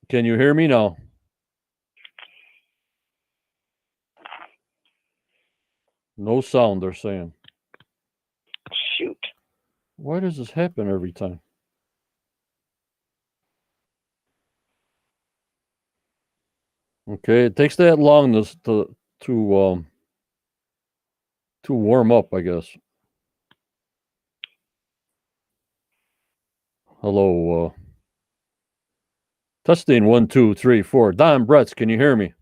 Can you hear me now? No sound, they're saying. Shoot. Why does this happen every time? Okay, it takes that long to warm up, I guess. Hello, testing 1, 2, 3, 4. Don Bretz, can you hear me?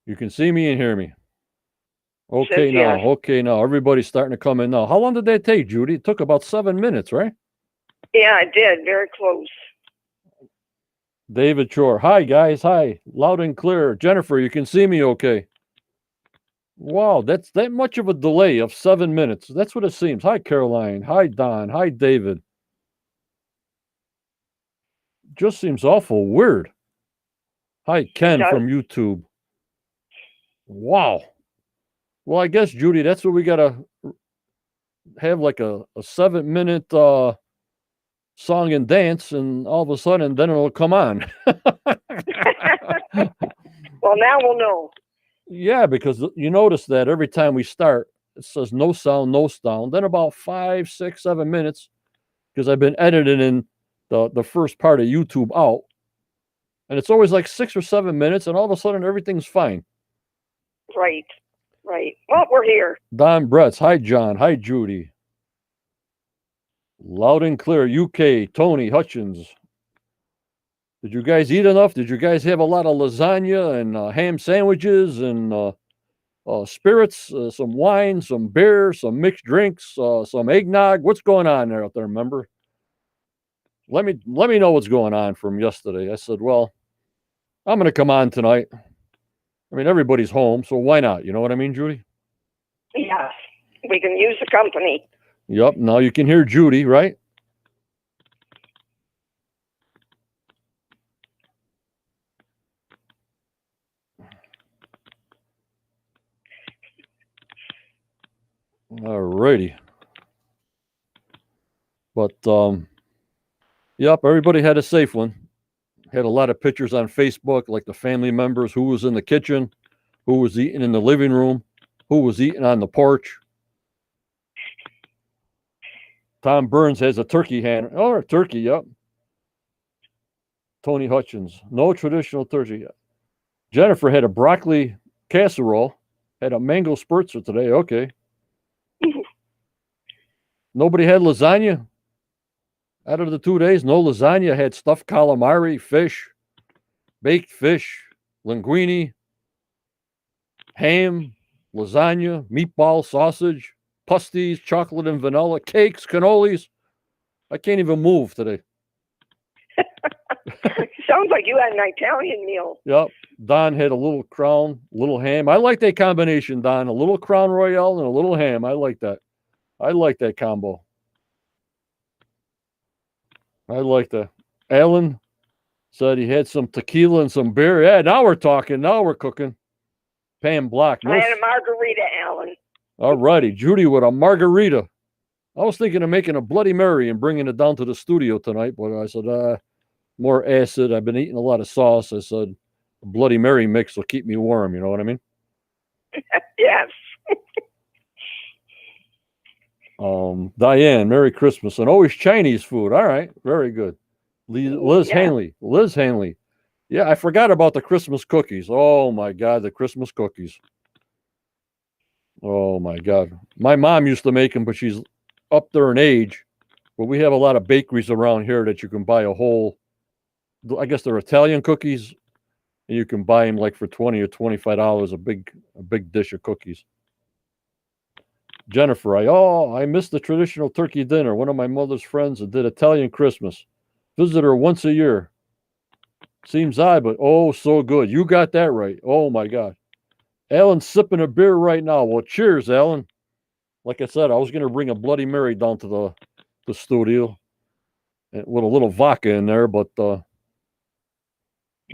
You can see me and hear me. Okay, now. Yes. Okay, now. Everybody's starting to come in now. How long did that take, Judy? It took about 7 minutes, right? Yeah, it did. Very close. David Shore. Hi, guys. Hi. Loud and clear. Jennifer, you can see me okay. Wow, that's that much of a delay of 7 minutes. That's what it seems. Hi, Caroline. Hi, Don. Hi, David. Just seems awful weird. Hi, Ken from YouTube. Wow. Well, I guess, Judy, that's what we got to have, like a 7-minute song and dance, and all of a sudden, then it'll come on. Well, now we'll know. Yeah, because you notice that every time we start, it says no sound, no sound. Then about 5, 6, 7 minutes, because I've been editing in the first part of YouTube out, and it's always like 6 or 7 minutes, and all of a sudden everything's fine. Right. Well, we're here. Don Bretz. Hi, John. Hi, Judy. Loud and clear. UK. Tony Hutchins. Did you guys eat enough? Did you guys have a lot of lasagna and ham sandwiches and spirits, some wine, some beer, some mixed drinks, some eggnog? What's going on there out there, remember? Let me know what's going on from yesterday. I said, well, I'm going to come on tonight. I mean, everybody's home, so why not? You know what I mean, Judy? Yes, we can use the company. Yep, now you can hear Judy, right? All righty. But, yep, everybody had a safe one. Had a lot of pictures on Facebook, like the family members, who was in the kitchen, who was eating in the living room, who was eating on the porch. Tom Burns has a turkey hand. Oh, a turkey, yep. Tony Hutchins, no traditional turkey. Jennifer had a broccoli casserole, had a mango spritzer today. Okay. Nobody had lasagna? Out of the 2 days, no lasagna. Had stuffed calamari, fish, baked fish, linguine, ham, lasagna, meatball, sausage, pasties, chocolate and vanilla, cakes, cannolis. I can't even move today. Sounds like you had an Italian meal. Yep. Don had a little crown, little ham. I like that combination, Don. A little Crown Royale and a little ham. I like that. I like that combo. I like that. Alan said he had some tequila and some beer. Yeah, now we're talking. Now we're cooking. Pam Block. I had a margarita, Alan. All righty. Judy with a margarita. I was thinking of making a Bloody Mary and bringing it down to the studio tonight, but I said, more acid. I've been eating a lot of sauce. I said, a Bloody Mary mix will keep me warm. You know what I mean? Yes. Diane, Merry Christmas. And always Chinese food. All right. Very good. Liz Hanley. Liz Hanley. Yeah, I forgot about the Christmas cookies. Oh, my God, the Christmas cookies. Oh, my God. My mom used to make them, but she's up there in age. But we have a lot of bakeries around here that you can buy a whole, I guess they're Italian cookies, and you can buy them like for $20 or $25 a big dish of cookies. Jennifer, I missed the traditional turkey dinner. One of my mother's friends did Italian Christmas. Visit her once a year. Seems odd, but oh, so good. You got that right. Oh, my God. Alan's sipping a beer right now. Well, cheers, Alan. Like I said, I was going to bring a Bloody Mary down to the studio with a little vodka in there, but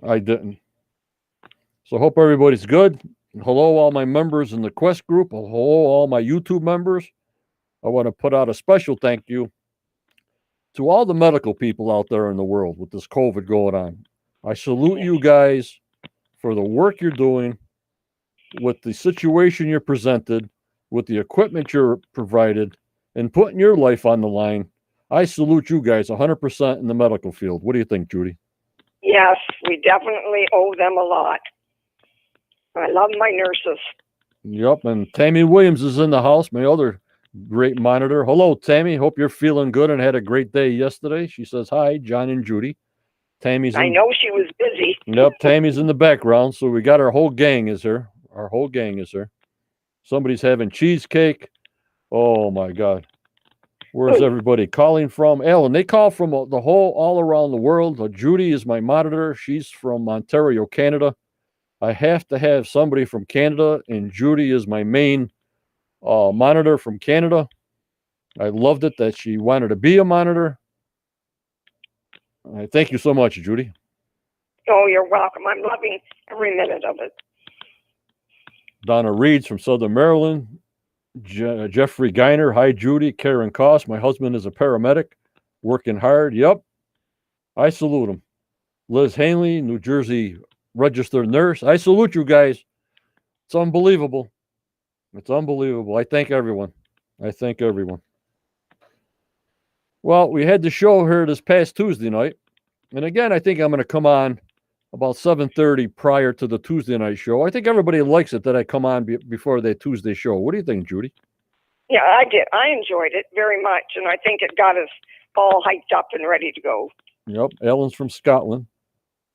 I didn't. So I hope everybody's good. Hello, all my members in the Quest group. Hello, all my YouTube members. I want to put out a special thank you to all the medical people out there in the world with this COVID going on, I salute you guys for the work you're doing, with the situation you're presented, with the equipment you're provided, and putting your life on the line. I salute you guys 100% in the medical field. What do you think, Judy? Yes, we definitely owe them a lot. I love my nurses. Yep, and Tammy Williams is in the house, my other great monitor. Hello, Tammy. Hope you're feeling good and had a great day yesterday. She says hi, John and Judy. Tammy's I know she was busy. Yep, Tammy's in the background, so we got our whole gang is here. Our whole gang is here. Somebody's having cheesecake. Oh my God. Where's everybody calling from? Ellen, they call from the whole, all around the world. Judy is my monitor. She's from Ontario, Canada. I have to have somebody from Canada, and Judy is my main monitor from Canada. I loved it that she wanted to be a monitor. Thank you so much, Judy. Oh, you're welcome. I'm loving every minute of it. Donna Reed's from Southern Maryland. Jeffrey Geiner. Hi, Judy. Karen Koss. My husband is a paramedic, working hard. Yep. I salute him. Liz Hanley, New Jersey registered nurse. I salute you guys. It's unbelievable. It's unbelievable. I thank everyone. I thank everyone. Well, we had the show here this past Tuesday night. And again, I think I'm going to come on about 7:30 prior to the Tuesday night show. I think everybody likes it that I come on before the Tuesday show. What do you think, Judy? Yeah, I did. I enjoyed it very much, and I think it got us all hyped up and ready to go. Yep, Ellen's from Scotland.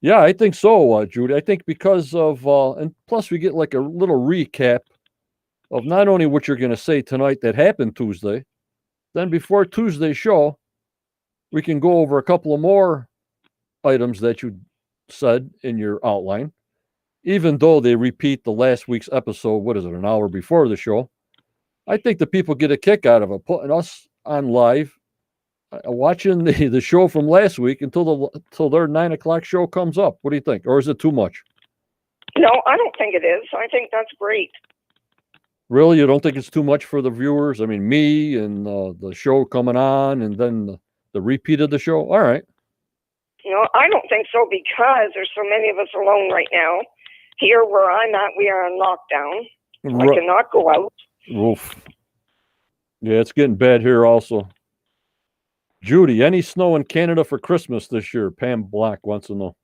Yeah, I think so, Judy. I think because of, and plus we get like a little recap of not only what you're going to say tonight that happened Tuesday, then before Tuesday's show, we can go over a couple of more items that you said in your outline, even though they repeat the last week's episode. What is it, an hour before the show? I think the people get a kick out of it, putting us on live, watching the show from last week until their 9 o'clock show comes up. What do you think? Or is it too much? No, I don't think it is. I think that's great. Really? You don't think it's too much for the viewers? I mean, me and the show coming on and then the repeat of the show? All right. You know, I don't think so, because there's so many of us alone right now. Here where I'm at, we are on lockdown. I cannot go out. Oof. Yeah, it's getting bad here also. Judy, any snow in Canada for Christmas this year? Pam Black wants to know.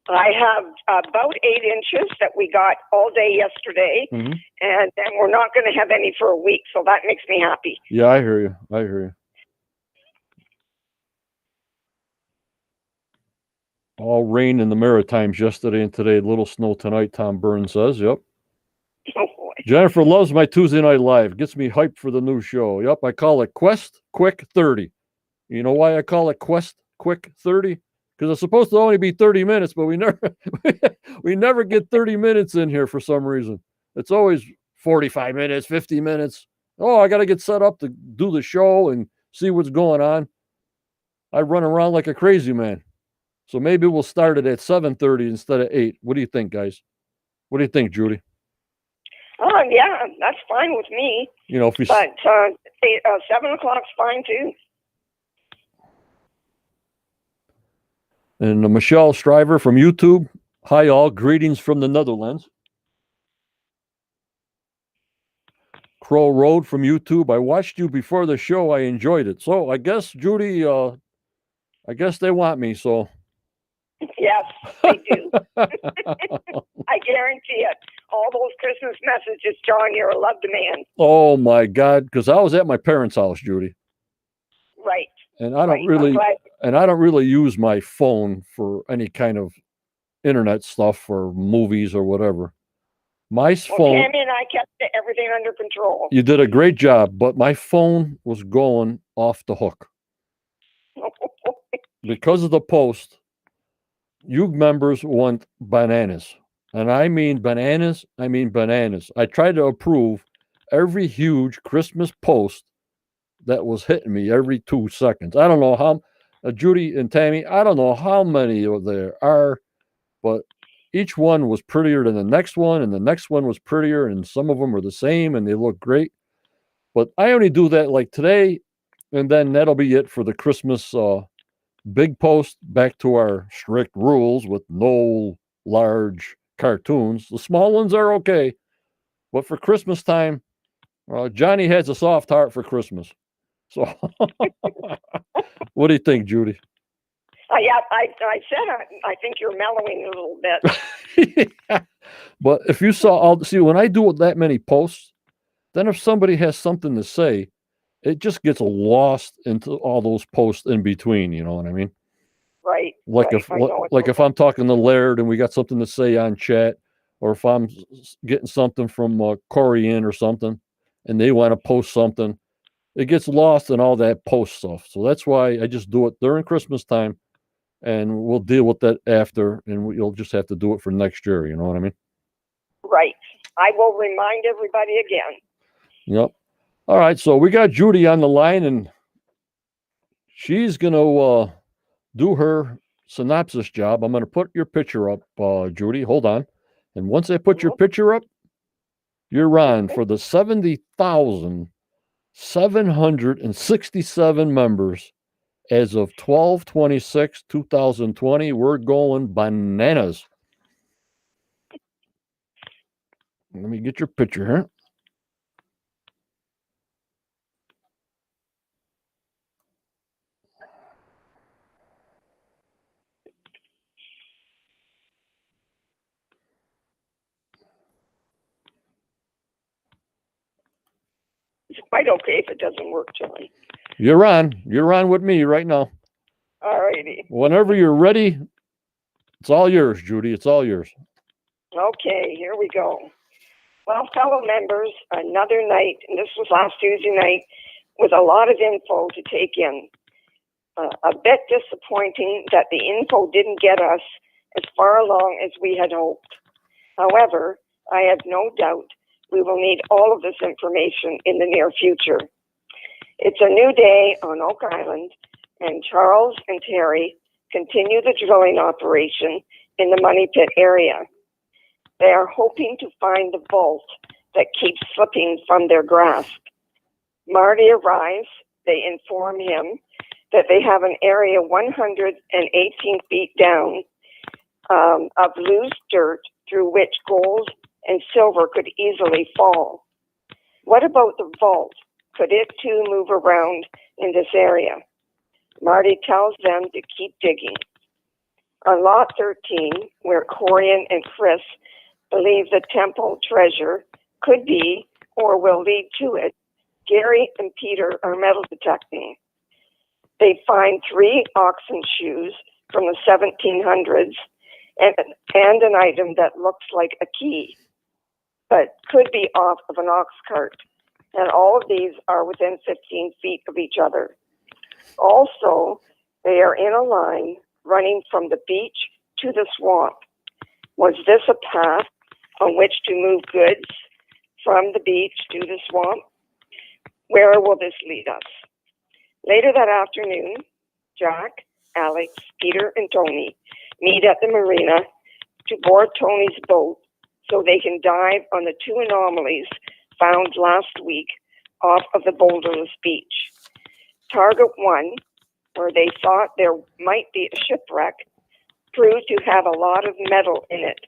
I have about 8 inches that we got all day yesterday, and then we're not going to have any for a week, so that makes me happy. Yeah, I hear you. I hear you. All rain in the Maritimes yesterday and today. Little snow tonight, Tom Burns says. Yep. Oh, boy. Jennifer loves my Tuesday Night Live. Gets me hyped for the new show. Yep, I call it Quest Quick 30. You know why I call it Quest Quick 30? Because it's supposed to only be 30 minutes, but we never get 30 minutes in here for some reason. It's always 45 minutes, 50 minutes. Oh, I got to get set up to do the show and see what's going on. I run around like a crazy man. So maybe we'll start it at 7:30 instead of 8. What do you think, guys? What do you think, Judy? Yeah, that's fine with me. You know, but 7 o'clock's fine too. And Michelle Stryver from YouTube. Hi, all. Greetings from the Netherlands. Crow Road from YouTube. I watched you before the show. I enjoyed it. So I guess, Judy, I guess they want me, so. Yes, they do. I guarantee it. All those Christmas messages, John, you're a loved man. Oh, my God. Because I was at my parents' house, Judy. Right. And I don't really use my phone for any kind of internet stuff or movies or whatever. My phone. Tammy and I kept everything under control. You did a great job, but my phone was going off the hook. Because of the post, you members want bananas. And I mean bananas. I mean bananas. I tried to approve every huge Christmas post that was hitting me every 2 seconds. I don't know how, Judy and Tammy, I don't know how many there are, but each one was prettier than the next one, and the next one was prettier, and some of them were the same, and they look great. But I only do that, like today, And then that'll be it for the Christmas big post. Back to our strict rules with no large cartoons. The small ones are okay, but for Christmas time, Johnny has a soft heart for Christmas. So, what do you think, Judy? Yeah, I said I think you're mellowing a little bit. But if you saw when I do that many posts, then if somebody has something to say, it just gets lost into all those posts in between. You know what I mean? Right. Like if I'm talking to Laird and we got something to say on chat, or if I'm getting something from Corey in or something, and they want to post something, it gets lost in all that post stuff. So that's why I just do it during Christmas time, and we'll deal with that after, and you'll just have to do it for next year. You know what I mean? Right. I will remind everybody again. Yep. All right. So we got Judy on the line, and she's going to do her synopsis job. I'm going to put your picture up, Judy. Hold on. And once I put your picture up, you're on for the 70,767 members as of 12/26/2020. We're going bananas. Let me get your picture here. It's quite okay if it doesn't work, John. You're on. You're on with me right now. All righty. Whenever you're ready, it's all yours, Judy. It's all yours. Okay, here we go. Well, fellow members, another night, and this was last Tuesday night, with a lot of info to take in. A bit disappointing that the info didn't get us as far along as we had hoped. However, I have no doubt we will need all of this information in the near future. It's a new day on Oak Island, and Charles and Terry continue the drilling operation in the Money Pit area. They are hoping to find the vault that keeps slipping from their grasp. Marty arrives. They inform him that they have an area 118 feet down of loose dirt through which gold and silver could easily fall. What about the vault? Could it too move around in this area? Marty tells them to keep digging. On lot 13, where Corian and Chris believe the temple treasure could be or will lead to it, Gary and Peter are metal detecting. They find 3 oxen shoes from the 1700s and an item that looks like a key, but could be off of an ox cart. And all of these are within 15 feet of each other. Also, they are in a line running from the beach to the swamp. Was this a path on which to move goods from the beach to the swamp? Where will this lead us? Later that afternoon, Jack, Alex, Peter, and Tony meet at the marina to board Tony's boat so they can dive on the 2 anomalies found last week off of the boulderless beach. Target 1, where they thought there might be a shipwreck, proved to have a lot of metal in it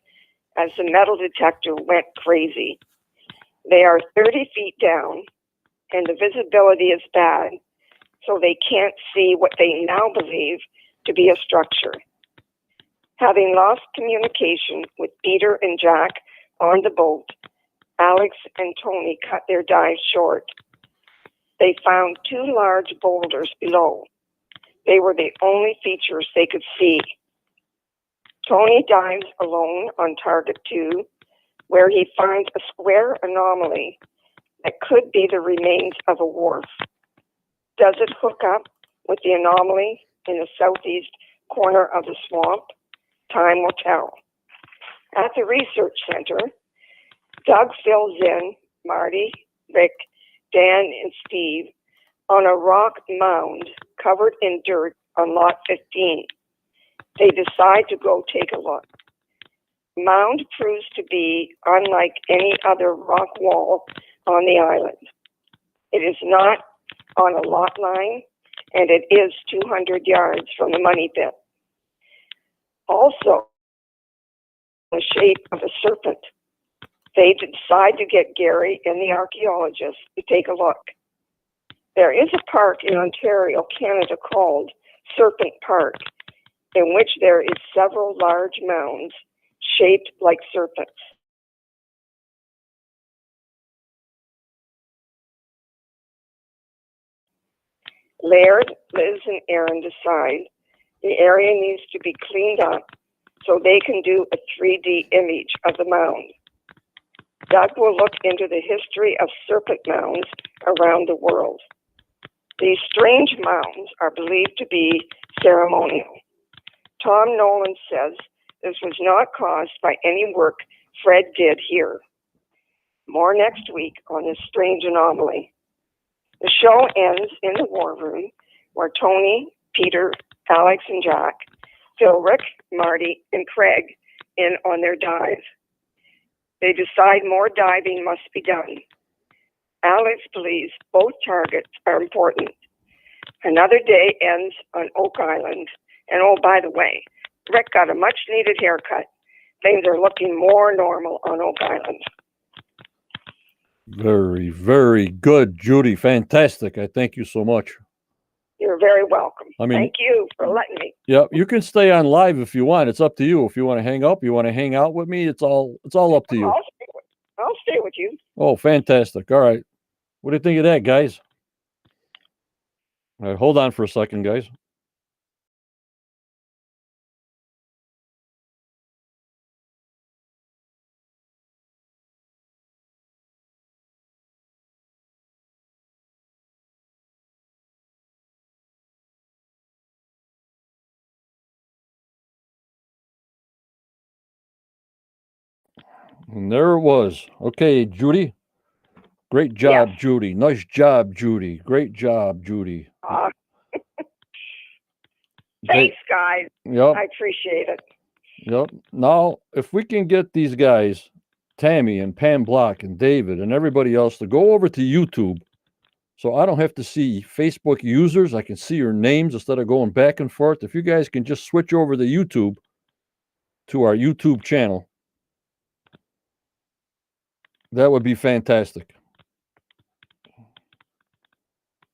as the metal detector went crazy. They are 30 feet down and the visibility is bad, so they can't see what they now believe to be a structure. Having lost communication with Peter and Jack on the boat, Alex and Tony cut their dive short. They found 2 large boulders below. They were the only features they could see. Tony dives alone on target 2, where he finds a square anomaly that could be the remains of a wharf. Does it hook up with the anomaly in the southeast corner of the swamp? Time will tell. At the research center, Doug fills in Marty, Rick, Dan, and Steve on a rock mound covered in dirt on lot 15. They decide to go take a look. Mound proves to be unlike any other rock wall on the island. It is not on a lot line, and it is 200 yards from the money pit. Also, the shape of a serpent. They decide to get Gary and the archaeologist to take a look. There is a park in Ontario, Canada, called Serpent Park, in which there is several large mounds shaped like serpents. Laird, Liz, and Aaron decide the area needs to be cleaned up so they can do a 3D image of the mound. Doug will look into the history of serpent mounds around the world. These strange mounds are believed to be ceremonial. Tom Nolan says this was not caused by any work Fred did here. More next week on this strange anomaly. The show ends in the war room where Tony, Peter, Alex, and Jack fill Rick, Marty, and Craig in on their dive. They decide more diving must be done. Alex believes both targets are important. Another day ends on Oak Island. And oh, by the way, Rick got a much-needed haircut. Things are looking more normal on Oak Island. Very, very good, Judy. Fantastic. I thank you so much. You're very welcome. I mean, thank you for letting me. Yeah, you can stay on live if you want. It's up to you. If you want to hang up, you want to hang out with me, it's all up to you. I'll stay with you. Oh, fantastic. All right. What do you think of that, guys? All right, hold on for a second, guys. And there it was. Okay, Judy. Great job, Yes. Judy. Nice job, Judy. Great job, Judy. Thanks, guys. Yep. I appreciate it. Yep. Now, if we can get these guys, Tammy and Pam Block and David and everybody else, to go over to YouTube, so I don't have to see Facebook users. I can see your names instead of going back and forth. If you guys can just switch over to YouTube, to our YouTube channel, that would be fantastic.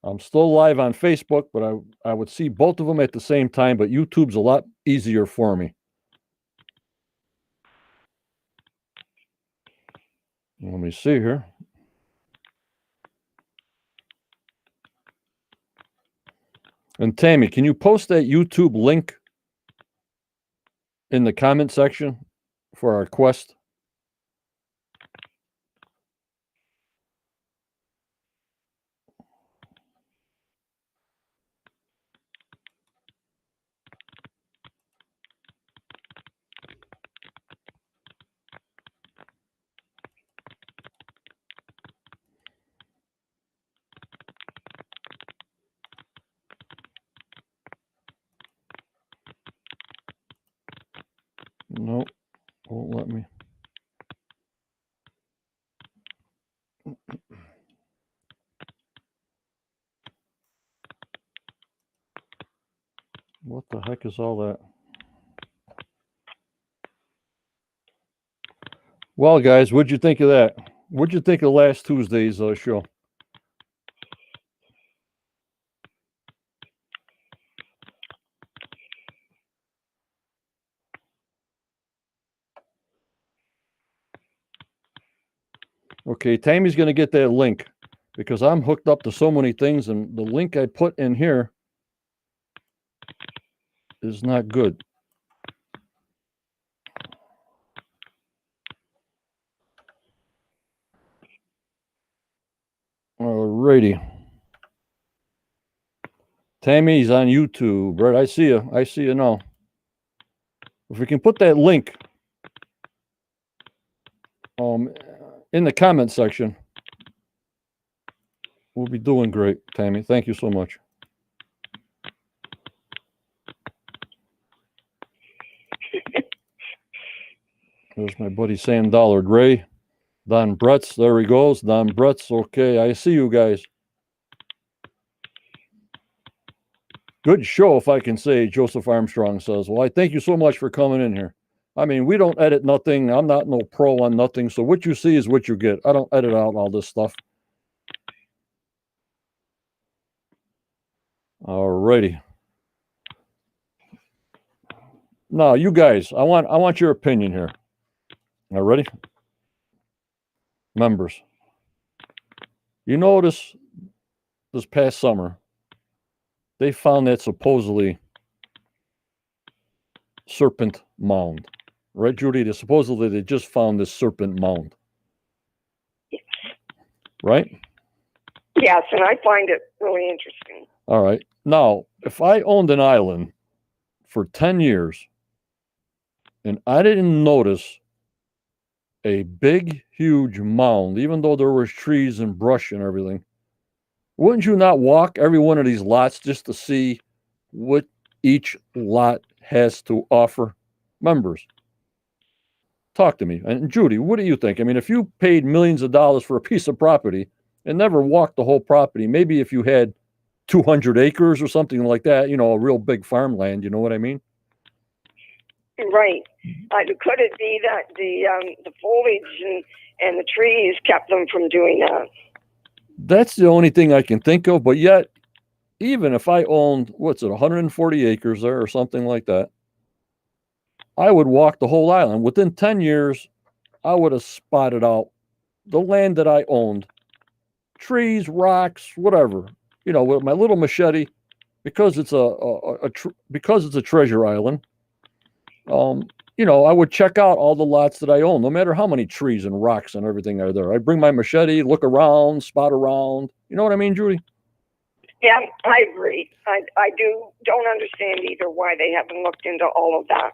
I'm still live on Facebook, but I would see both of them at the same time, but YouTube's a lot easier for me. Let me see here. And Tammy, can you post that YouTube link in the comment section for our quest? No, won't let me. What the heck is all that? Well, guys, what'd you think of that? What'd you think of last Tuesday's show? Okay, Tammy's going to get that link because I'm hooked up to so many things, and the link I put in here is not good. Alrighty. Tammy's on YouTube, right? I see you. I see you now. If we can put that link in the comment section, we'll be doing great, Tammy. Thank you so much. There's my buddy Sam Dollard. Ray, Don Bretz. There he goes. Don Bretz. Okay, I see you guys. Good show, if I can say, Joseph Armstrong says. Well, I thank you so much for coming in here. I mean, we don't edit nothing. I'm not no pro on nothing. So what you see is what you get. I don't edit out all this stuff. All righty. Now, you guys, I want your opinion here. All ready? Members. You notice this past summer, they found that supposedly serpent mound. Right, Judy? Supposedly they just found this serpent mound. Yes. Right? Yes, and I find it really interesting. All right. Now, if I owned an island for 10 years and I didn't notice a big, huge mound, even though there was trees and brush and everything, wouldn't you not walk every one of these lots just to see what each lot has to offer? Members, talk to me. And Judy, what do you think? I mean, if you paid millions of dollars for a piece of property and never walked the whole property, maybe if you had 200 acres or something like that, you know, a real big farmland, you know what I mean? Right. Could it be that the foliage and the trees kept them from doing that? That's the only thing I can think of. But yet, even if I owned, 140 acres there or something like that, I would walk the whole island. Within 10 years, I would have spotted out the land that I owned, trees, rocks, whatever, you know, with my little machete, because it's because it's a treasure island. You know, I would check out all the lots that I own, no matter how many trees and rocks and everything are there. I'd bring my machete, look around, spot around. You know what I mean, Judy? Yeah, I agree. I don't understand either why they haven't looked into all of that.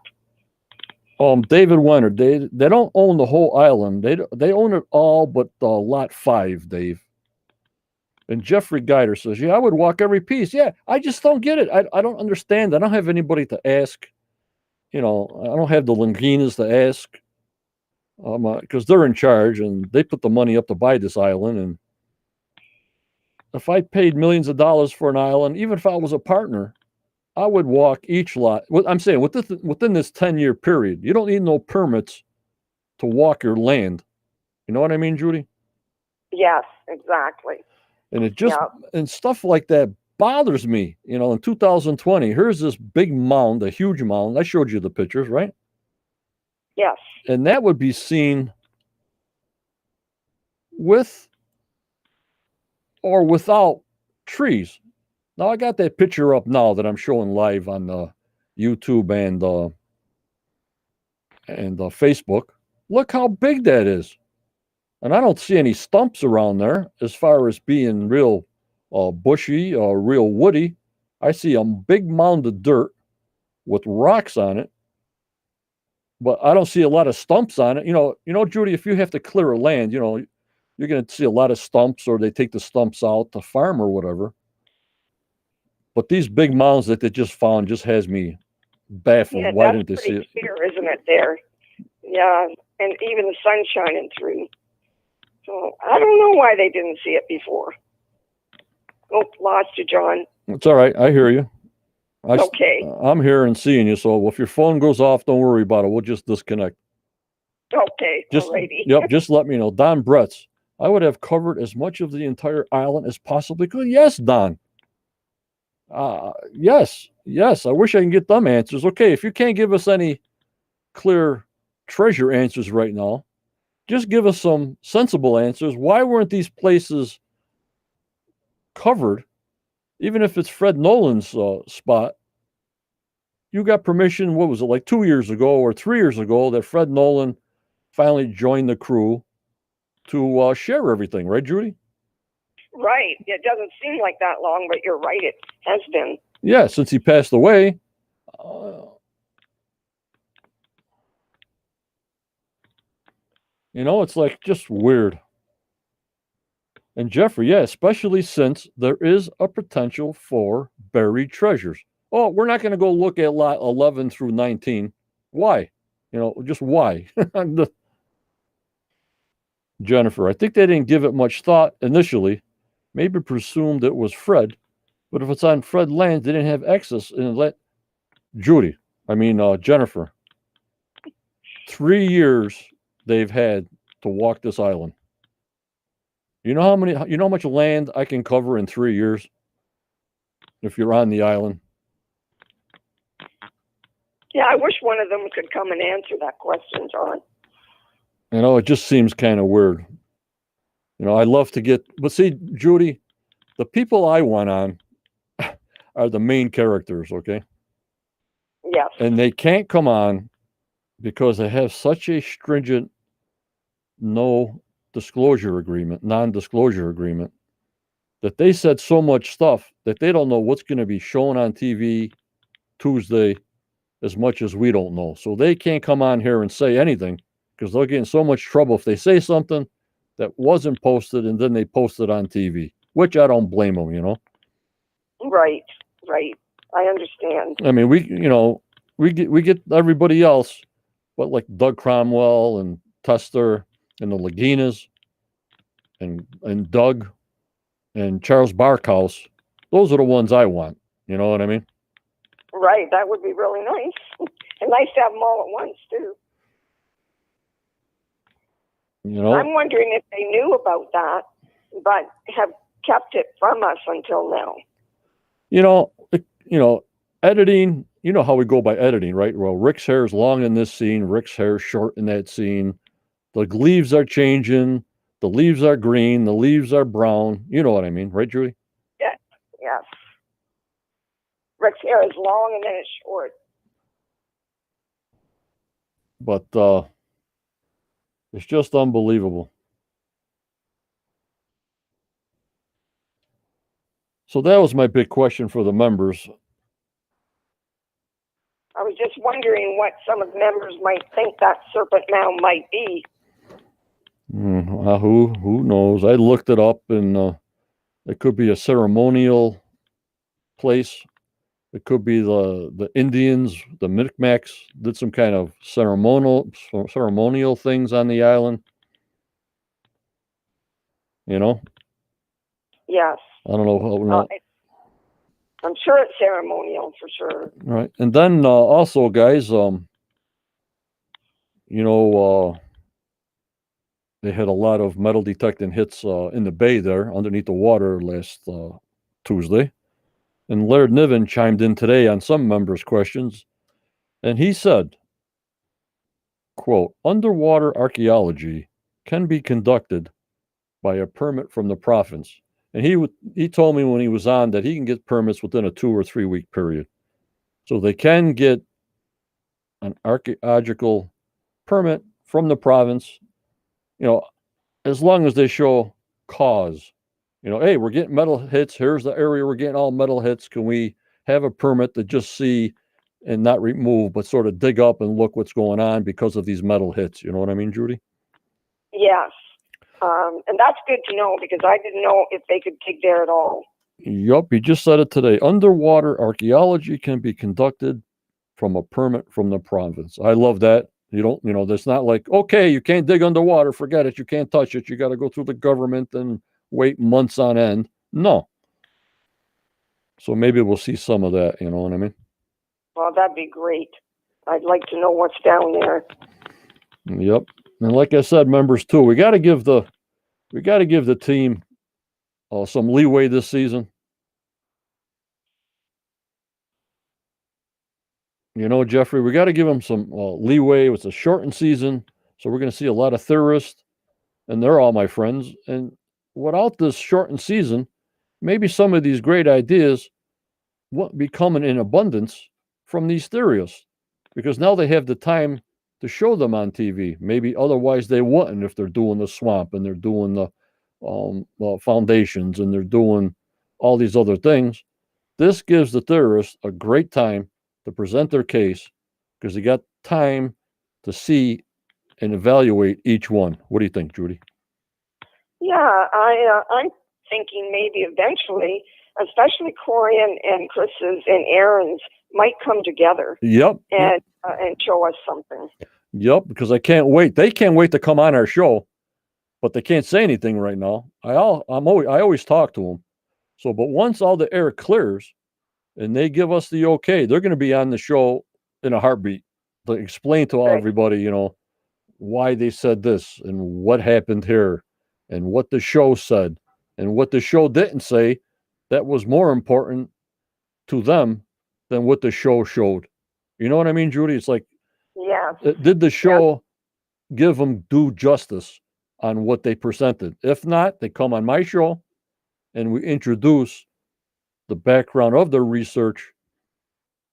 David Wenner, they don't own the whole island. They own it all but lot 5, Dave. And Jeffrey Geider says, yeah, I would walk every piece. Yeah, I just don't get it. I don't understand. I don't have anybody to ask. You know, I don't have the Linginas to ask because they're in charge and they put the money up to buy this island. And if I paid millions of dollars for an island, even if I was a partner, I would walk each lot. I'm saying within this 10-year period, you don't need no permits to walk your land. You know what I mean, Judy? Yes, exactly. And it just, and stuff like that bothers me. You know, in 2020, here's this big mound, a huge mound. I showed you the pictures, right? Yes. And that would be seen with or without trees. Now I got that picture up now that I'm showing live on YouTube and Facebook. Look how big that is. And I don't see any stumps around there as far as being real bushy or real woody. I see a big mound of dirt with rocks on it, but I don't see a lot of stumps on it. You know, Judy, if you have to clear a land, you know, you're going to see a lot of stumps, or they take the stumps out to farm or whatever. But these big mounds that they just found just has me baffled. Yeah, why didn't they see it? Clear, isn't it? There, yeah, and even the sun shining through. So I don't know why they didn't see it before. Oh, lost you, John. It's all right. I hear you. Okay. I'm here and seeing you. So if your phone goes off, don't worry about it. We'll just disconnect. Okay. Yep. Just let me know. Don Bretz, I would have covered as much of the entire island as possibly could. Yes, Don. Yes. I wish I can get them answers. Okay, if you can't give us any clear treasure answers right now, just give us some sensible answers. Why weren't these places covered? Even if it's Fred Nolan's spot, you got permission, what was it, like 2 years ago or 3 years ago, that Fred Nolan finally joined the crew to share everything, right, Judy? Right. It doesn't seem like that long, but you're right. It has been. Yeah, since he passed away. You know, it's like just weird. And Jeffrey, yeah, especially since there is a potential for buried treasures. Oh, we're not going to go look at lot 11 through 19. Why? You know, just why? Jennifer, I think they didn't give it much thought initially. Maybe presumed it was Fred But if it's on Fred land, they didn't have access and let Jennifer. 3 years they've had to walk this island. You know how much land I can cover in 3 years if you're on the island? Yeah, I wish one of them could come and answer that question, John. It just seems kind of weird. I'd love to but see, Judy, the people I want on are the main characters, okay? Yes. And they can't come on because they have such a stringent non-disclosure agreement, that they said so much stuff that they don't know what's going to be shown on TV Tuesday as much as we don't know. So they can't come on here and say anything because they'll get in so much trouble if they say something that wasn't posted and then they post it on TV, which I don't blame them, Right. I understand. I mean, we get everybody else, but like Doug Cromwell and Tester and the Laginas and Doug and Charles Barkhouse, those are the ones I want. You know what I mean? Right. That would be really nice. And nice to have them all at once, too. I'm wondering if they knew about that, but have kept it from us until now. Editing, you know how we go by editing, right? Well, Rick's hair is long in this scene, Rick's hair is short in that scene. The leaves are changing. The leaves are green. The leaves are brown. You know what I mean, right, Judy? Yes. Rick's hair is long and then it's short. But it's just unbelievable. So that was my big question for the members. I was just wondering what some of the members might think that Serpent Mound might be. Who knows? I looked it up, and it could be a ceremonial place. It could be the Indians, the Micmacs, did some kind of ceremonial things on the island. Yes. I don't know. I'm sure it's ceremonial for sure. Right. And then also, guys, they had a lot of metal detecting hits in the bay there underneath the water last Tuesday. And Laird Niven chimed in today on some members' questions. And he said, quote, underwater archaeology can be conducted by a permit from the province. And he told me when he was on that he can get permits within a 2 or 3 week period. So they can get an archaeological permit from the province, as long as they show cause. Hey, we're getting metal hits. Here's the area we're getting all metal hits. Can we have a permit to just see and not remove, but sort of dig up and look what's going on because of these metal hits? You know what I mean, Judy? Yes. And that's good to know because I didn't know if they could dig there at all. Yup, he just said it today. Underwater archaeology can be conducted from a permit from the province. I love that. That's not like, okay, you can't dig underwater. Forget it. You can't touch it. You got to go through the government and wait months on end. No. So maybe we'll see some of that. You know what I mean? Well, that'd be great. I'd like to know what's down there. Yep. And like I said, members too, we got to give the team some leeway this season. Jeffrey, we got to give them some leeway. It's a shortened season, so we're going to see a lot of theorists, and they're all my friends. And without this shortened season, maybe some of these great ideas won't be coming in abundance from these theorists, because now they have the time to show them on TV. Maybe otherwise they wouldn't if they're doing the swamp and they're doing the foundations and they're doing all these other things. This gives the theorists a great time to present their case because they got time to see and evaluate each one. What do you think, Judy? Yeah, I'm thinking maybe eventually, especially Corey and Chris's and Aaron's might come together. Yep. And show us something. Yep, because I can't wait. They can't wait to come on our show, but they can't say anything right now. I always talk to them, So, but once all the air clears and they give us the okay, they're going to be on the show in a heartbeat to explain to Right. everybody, why they said this and what happened here and what the show said and what the show didn't say that was more important to them than what the show showed. You know what I mean, Judy? It's like, Yes. did the show give them due justice on what they presented? If not, they come on my show and we introduce the background of their research.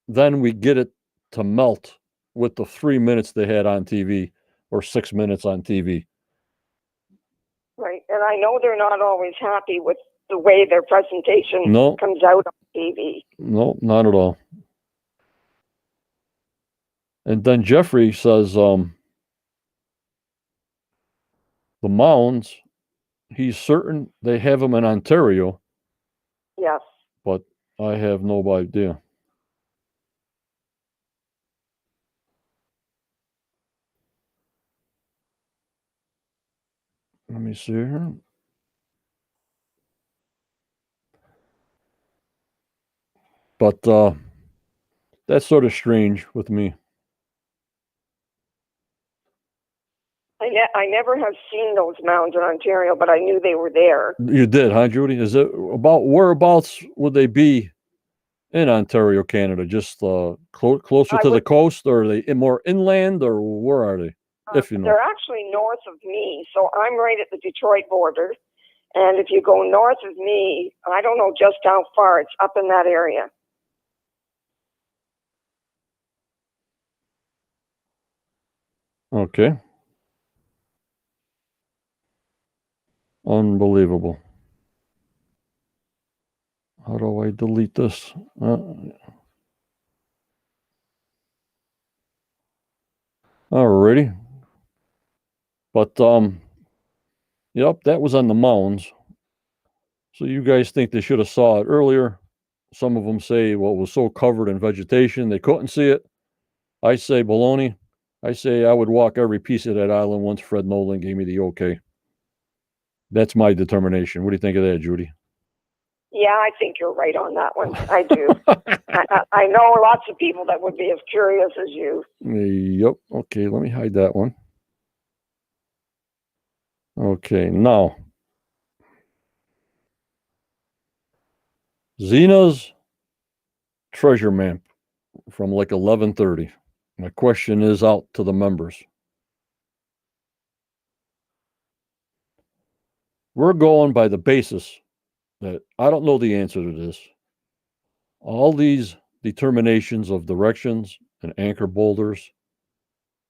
Then we get it to melt with the 3 minutes they had on TV or 6 minutes on TV. Right. And I know they're not always happy with the way their presentation No. comes out on TV. No, not at all. And then Jeffrey says, the mounds, he's certain they have them in Ontario, Yes. but I have no idea. Let me see here. But that's sort of strange with me. I never have seen those mounds in Ontario, but I knew they were there. You did, huh, Judy? Is it about whereabouts would they be in Ontario, Canada? Just closer to the coast, or are they more inland, or where are they? If you know. They're actually north of me, so I'm right at the Detroit border. And if you go north of me, I don't know just how far, it's up in that area. Okay. Unbelievable. How do I delete this? Alrighty. But yep, that was on the mounds. So you guys think they should have saw it earlier. Some of them say, well, it was so covered in vegetation they couldn't see it. I say baloney. I say I would walk every piece of that island once Fred Nolan gave me the okay. That's my determination. What do you think of that, Judy? Yeah, I think you're right on that one. I do. I know lots of people that would be as curious as you. Yep. Okay, let me hide that one. Okay, now Xena's treasure map from like 11:30. My question is out to the members. We're going by the basis that I don't know the answer to this. All these determinations of directions and anchor boulders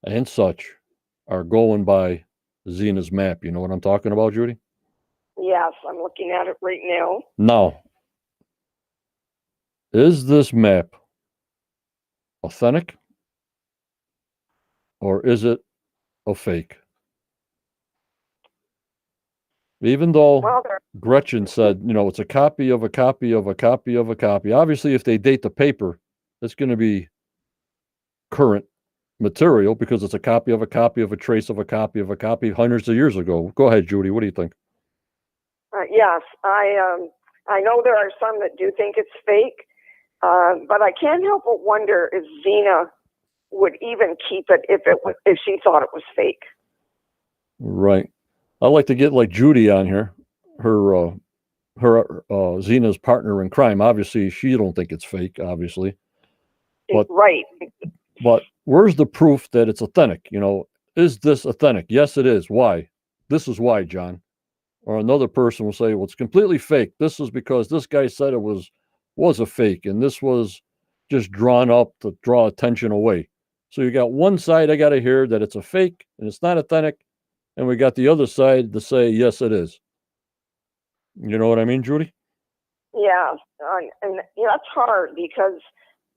and such are going by Xena's map. You know what I'm talking about, Judy? Yes, I'm looking at it right now. Now, is this map authentic or is it a fake? Even though Gretchen said, it's a copy of a copy of a copy of a copy. Obviously, if they date the paper, it's going to be current material because it's a copy of a copy of a trace of a copy of a copy hundreds of years ago. Go ahead, Judy. What do you think? Yes, I know there are some that do think it's fake, but I can't help but wonder if Xena would even keep it if she thought it was fake. Right. I'd like to get like Judy on here, her Xena's partner in crime. Obviously, she don't think it's fake. Obviously, but right. But where's the proof that it's authentic? Is this authentic? Yes, it is. Why? This is why, John. Or another person will say, well, it's completely fake. This is because this guy said it was a fake, and this was just drawn up to draw attention away. So you got one side I got to hear that it's a fake and it's not authentic, and we got the other side to say, yes, it is. You know what I mean, Judy? Yeah, and that's hard because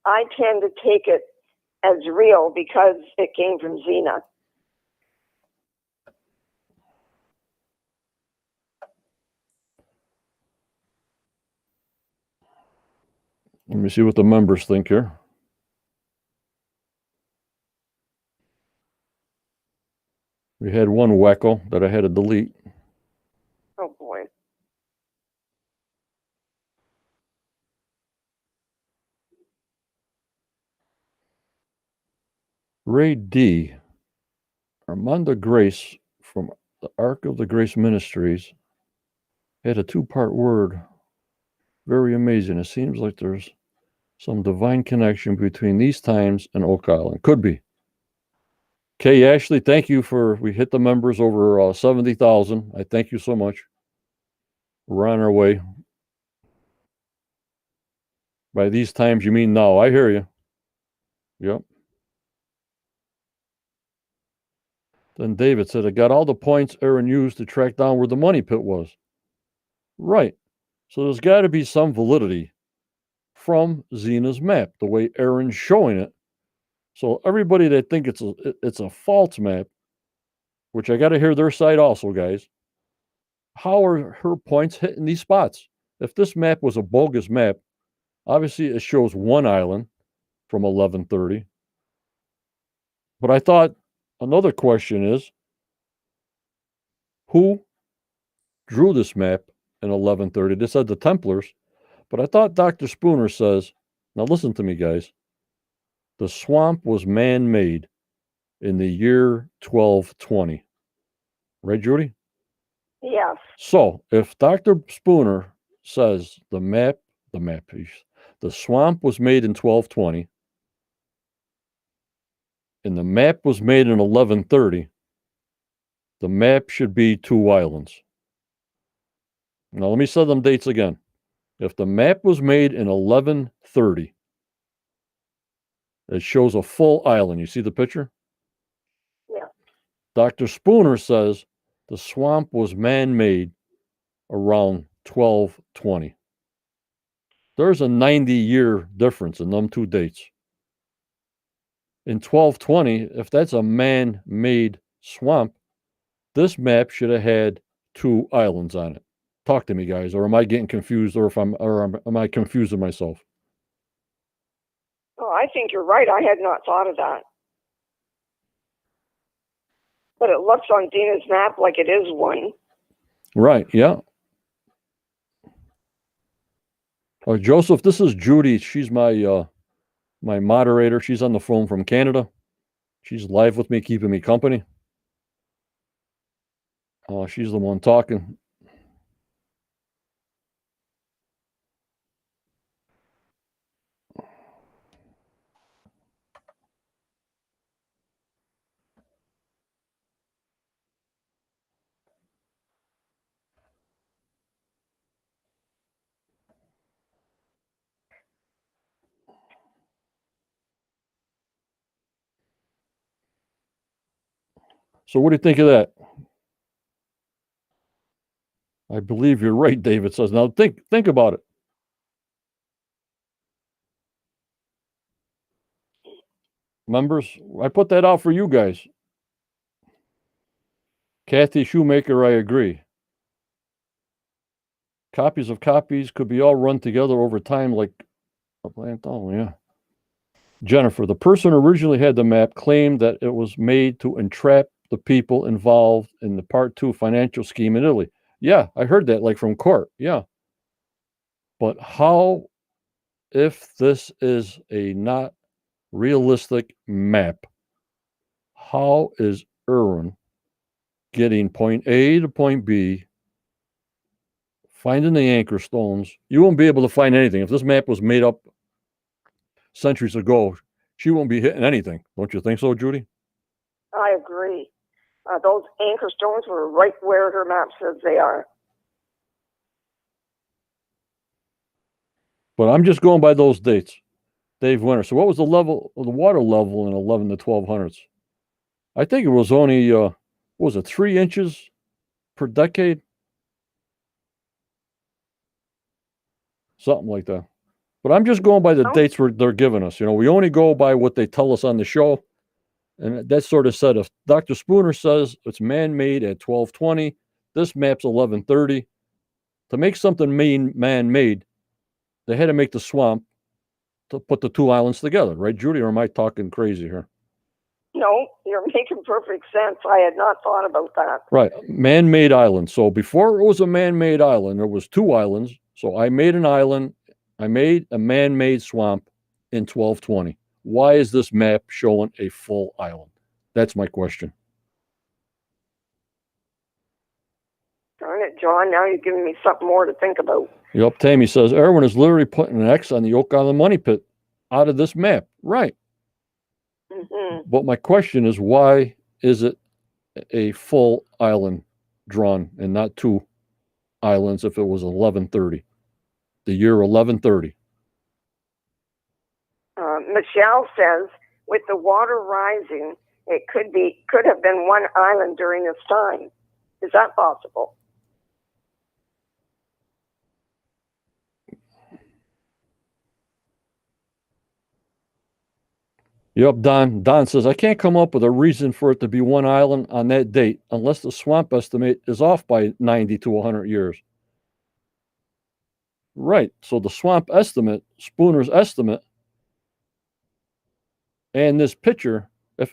I tend to take it as real because it came from Xena. Let me see what the members think here. We had one wacko that I had to delete. Oh boy. Ray D. Armanda Grace from the Ark of the Grace Ministries had a two-part word. Very amazing. It seems like there's some divine connection between these times and Oak Island. Could be. Kay Ashley, thank you we hit the members over 70,000. I thank you so much. We're on our way. By these times, you mean now. I hear you. Yep. Then David said, I got all the points Aaron used to track down where the money pit was. Right. So there's got to be some validity from Xena's map, the way Aaron's showing it. So everybody that think it's a false map, which I got to hear their side also, guys. How are her points hitting these spots? If this map was a bogus map, obviously it shows one island from 1130. But I thought another question is, who drew this map in 1130? This said the Templars. But I thought Dr. Spooner says, now listen to me, guys. The swamp was man-made in the year 1220. Right, Judy? Yes. So if Dr. Spooner says the swamp was made in 1220, and the map was made in 1130, the map should be two islands. Now let me say them dates again. If the map was made in 1130, it shows a full island. You see the picture? Yeah. Dr. Spooner says the swamp was man-made around 1220. There's a 90-year difference in them two dates. In 1220, if that's a man-made swamp, this map should have had two islands on it. Talk to me, guys, or am I getting confused, or am I confusing myself? Oh, I think you're right. I had not thought of that. But it looks on Dina's map like it is one. Right, yeah. Joseph, this is Judy. She's my moderator. She's on the phone from Canada. She's live with me, keeping me company. She's the one talking. So what do you think of that? I believe you're right, David says. Now think about it. Members, I put that out for you guys. Kathy Shoemaker, I agree. Copies of copies could be all run together over time like a plant. Oh, yeah. Jennifer, the person who originally had the map claimed that it was made to entrap the people involved in the Part 2 financial scheme in Italy. Yeah, I heard that, like from court. Yeah. But how, if this is a not realistic map, how is Irwin getting point A to point B, finding the anchor stones? You won't be able to find anything. If this map was made up centuries ago, she won't be hitting anything. Don't you think so, Judy? I agree. Those anchor stones were right where her map says they are. But I'm just going by those dates. Dave Winter. So what was the level of the water level in 11 to 1200s? I think it was only, what was it, 3 inches per decade? Something like that. But I'm just going by the dates they're giving us. You know, we only go by what they tell us on the show. And that sort of said, if Dr. Spooner says it's man-made at 1220, this map's 1130. To make something man-made, they had to make the swamp to put the two islands together, right, Judy? Or am I talking crazy here? No, you're making perfect sense. I had not thought about that. Right, man-made island. So before it was a man-made island, there was two islands. So I made an island. I made a man-made swamp in 1220. why is this map showing a full island? That's my question. Darn it, John. Now you're giving me something more to think about. Yep, Tammy says, Erwin is literally putting an X on the Oak Island money pit out of this map. Right. Mm-hmm. But my question is, why is it a full island drawn and not two islands if it was 1130? The year 1130. Michelle says, with the water rising, it could have been one island during this time. Is that possible? Yep, Don. Don says, I can't come up with a reason for it to be one island on that date unless the swamp estimate is off by 90 to 100 years. Right. So the swamp estimate, Spooner's estimate, and this picture,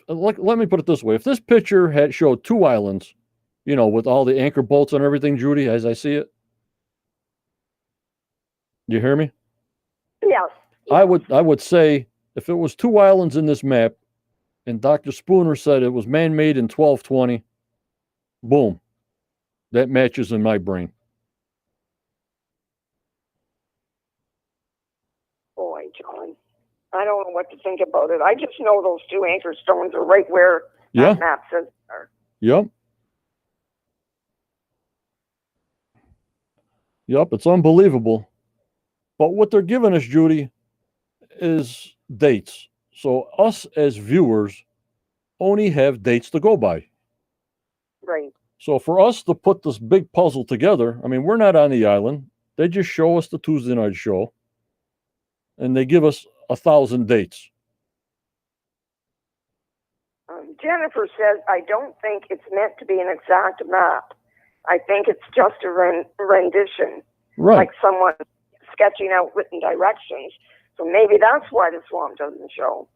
let me put it this way. If this picture had showed two islands, with all the anchor bolts and everything, Judy, as I see it. You hear me? Yes. I would say if it was two islands in this map and Dr. Spooner said it was man-made in 1220, boom. That matches in my brain. Boy, John. I don't know what to think about it. I just know those two anchor stones are right where that map says they are. Yep. Yep, it's unbelievable. But what they're giving us, Judy, is dates. So us as viewers only have dates to go by. Right. So for us to put this big puzzle together, I mean, we're not on the island. They just show us the Tuesday night show, and they give us 1,000 dates. Jennifer says, I don't think it's meant to be an exact map. I think it's just a rendition, Right. like someone sketching out written directions. So maybe that's why the swamp doesn't show.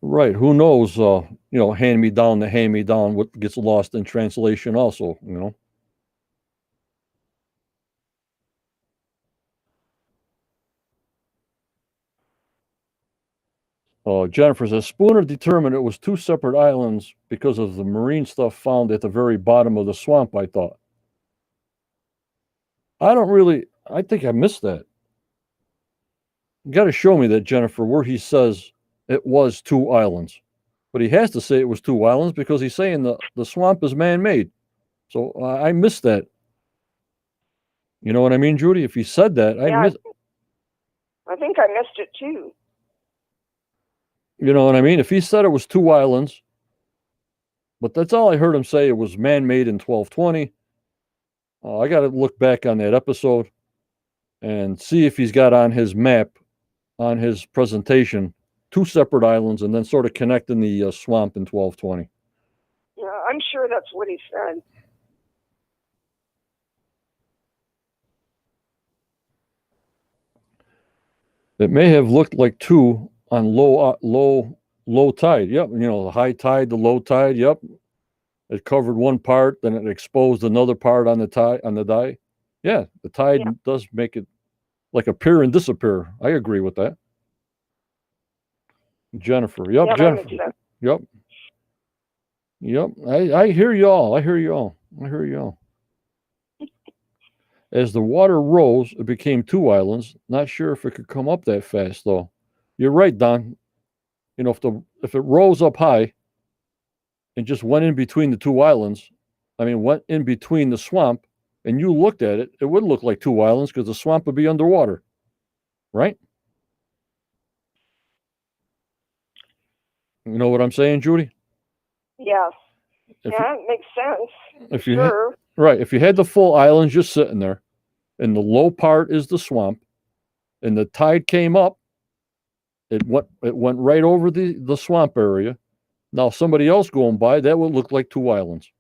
Right. Who knows? Hand me down to hand me down, what gets lost in translation also, Jennifer says Spooner determined it was two separate islands because of the marine stuff found at the very bottom of the swamp, I thought. I think I missed that. You got to show me that, Jennifer, where he says it was two islands. But he has to say it was two islands because he's saying the swamp is man-made. So I missed that. You know what I mean, Judy? If he said that, I think I missed it too. You know what I mean? If he said it was two islands, but that's all I heard him say, it was man-made in 1220. I got to look back on that episode and see if he's got on his map, on his presentation, two separate islands and then sort of connecting the swamp in 1220. Yeah, I'm sure that's what he said. It may have looked like two on low tide. Yep, the high tide, the low tide. Yep, it covered one part, then it exposed another part on the dye. Yeah, the tide does make it like appear and disappear. I agree with that. Jennifer. Yep, Jennifer. Yep. I hear y'all. As the water rose, it became two islands. Not sure if it could come up that fast, though. You're right, Don. If it rose up high and just went in between the two islands, went in between the swamp, and you looked at it, it would look like two islands because the swamp would be underwater, right? You know what I'm saying, Judy? Yes. It makes sense. If you had the full island just sitting there, and the low part is the swamp, and the tide came up, it went right over the swamp area. Now somebody else going by, that would look like two islands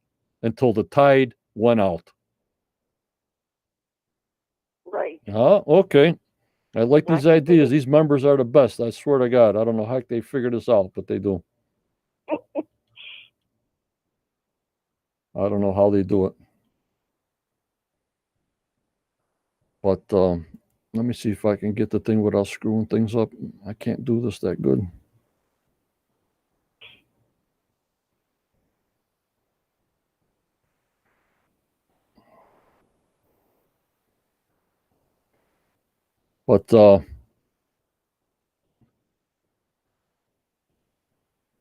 until the tide went out. Right. Okay. I like these ideas. These members are the best. I swear to God. I don't know how they figure this out, but they do. I don't know how they do it. But Let me see if I can get the thing without screwing things up. I can't do this that good. But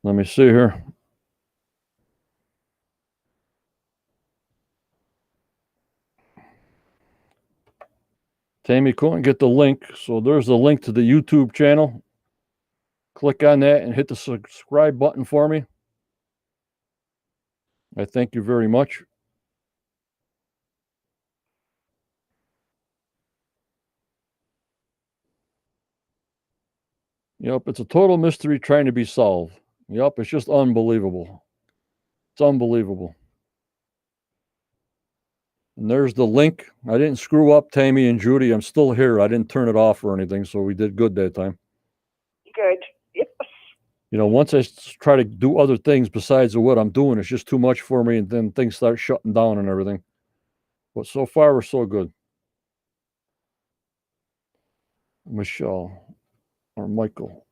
let me see here. Tammy couldn't get the link, so there's the link to the YouTube channel. Click on that and hit the subscribe button for me. I thank you very much. Yep, it's a total mystery trying to be solved. Yep, it's just unbelievable. It's unbelievable. And there's the link. I didn't screw up, Tammy and Judy. I'm still here. I didn't turn it off or anything, so we did good that time. Good. Yep. You know, once I try to do other things besides what I'm doing, it's just too much for me, and then things start shutting down and everything. But so far, we're so good. Michelle or Michael.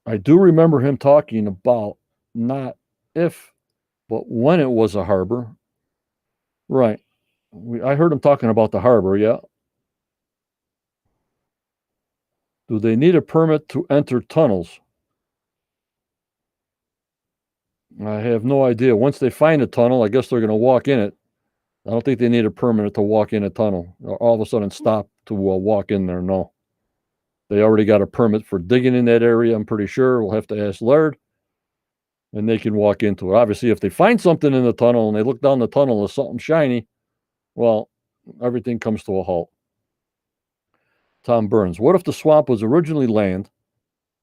I do remember him talking about not if, but when it was a harbor. Right. I heard him talking about the harbor, yeah. Do they need a permit to enter tunnels? I have no idea. Once they find a tunnel, I guess they're going to walk in it. I don't think they need a permit to walk in a tunnel. All of a sudden stop to walk in there. No. They already got a permit for digging in that area, I'm pretty sure. We'll have to ask Laird, and they can walk into it. Obviously, if they find something in the tunnel and they look down the tunnel and there's something shiny, well, everything comes to a halt. Tom Burns. What if the swamp was originally land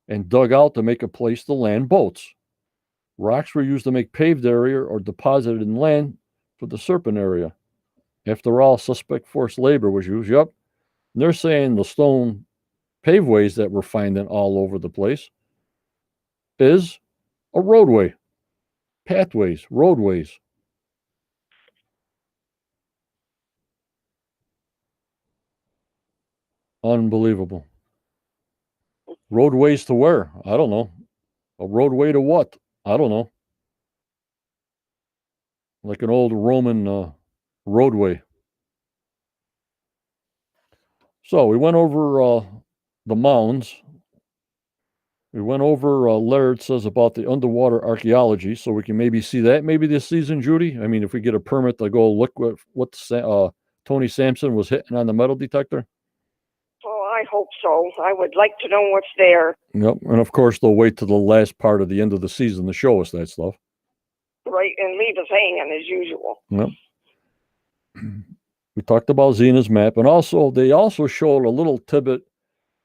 and dug out to make a place to land boats? Rocks were used to make paved area or deposited in land for the Serpent area. After all, suspect forced labor was used. Yep. And they're saying the stone paveways that we're finding all over the place is a roadway, pathways, roadways. Unbelievable. Roadways to where? I don't know. A roadway to what? I don't know. Like an old Roman roadway. So we went over the mounds. We went over Laird says about the underwater archaeology, so we can maybe see that maybe this season, Judy. I mean, if we get a permit to go look what Tony Sampson was hitting on the metal detector. Oh, I hope so. I would like to know what's there. Yep, and of course they'll wait to the last part of the end of the season to show us that stuff. Right, and leave us hanging as usual. Yep. We talked about Xena's map, and also they also showed a little tidbit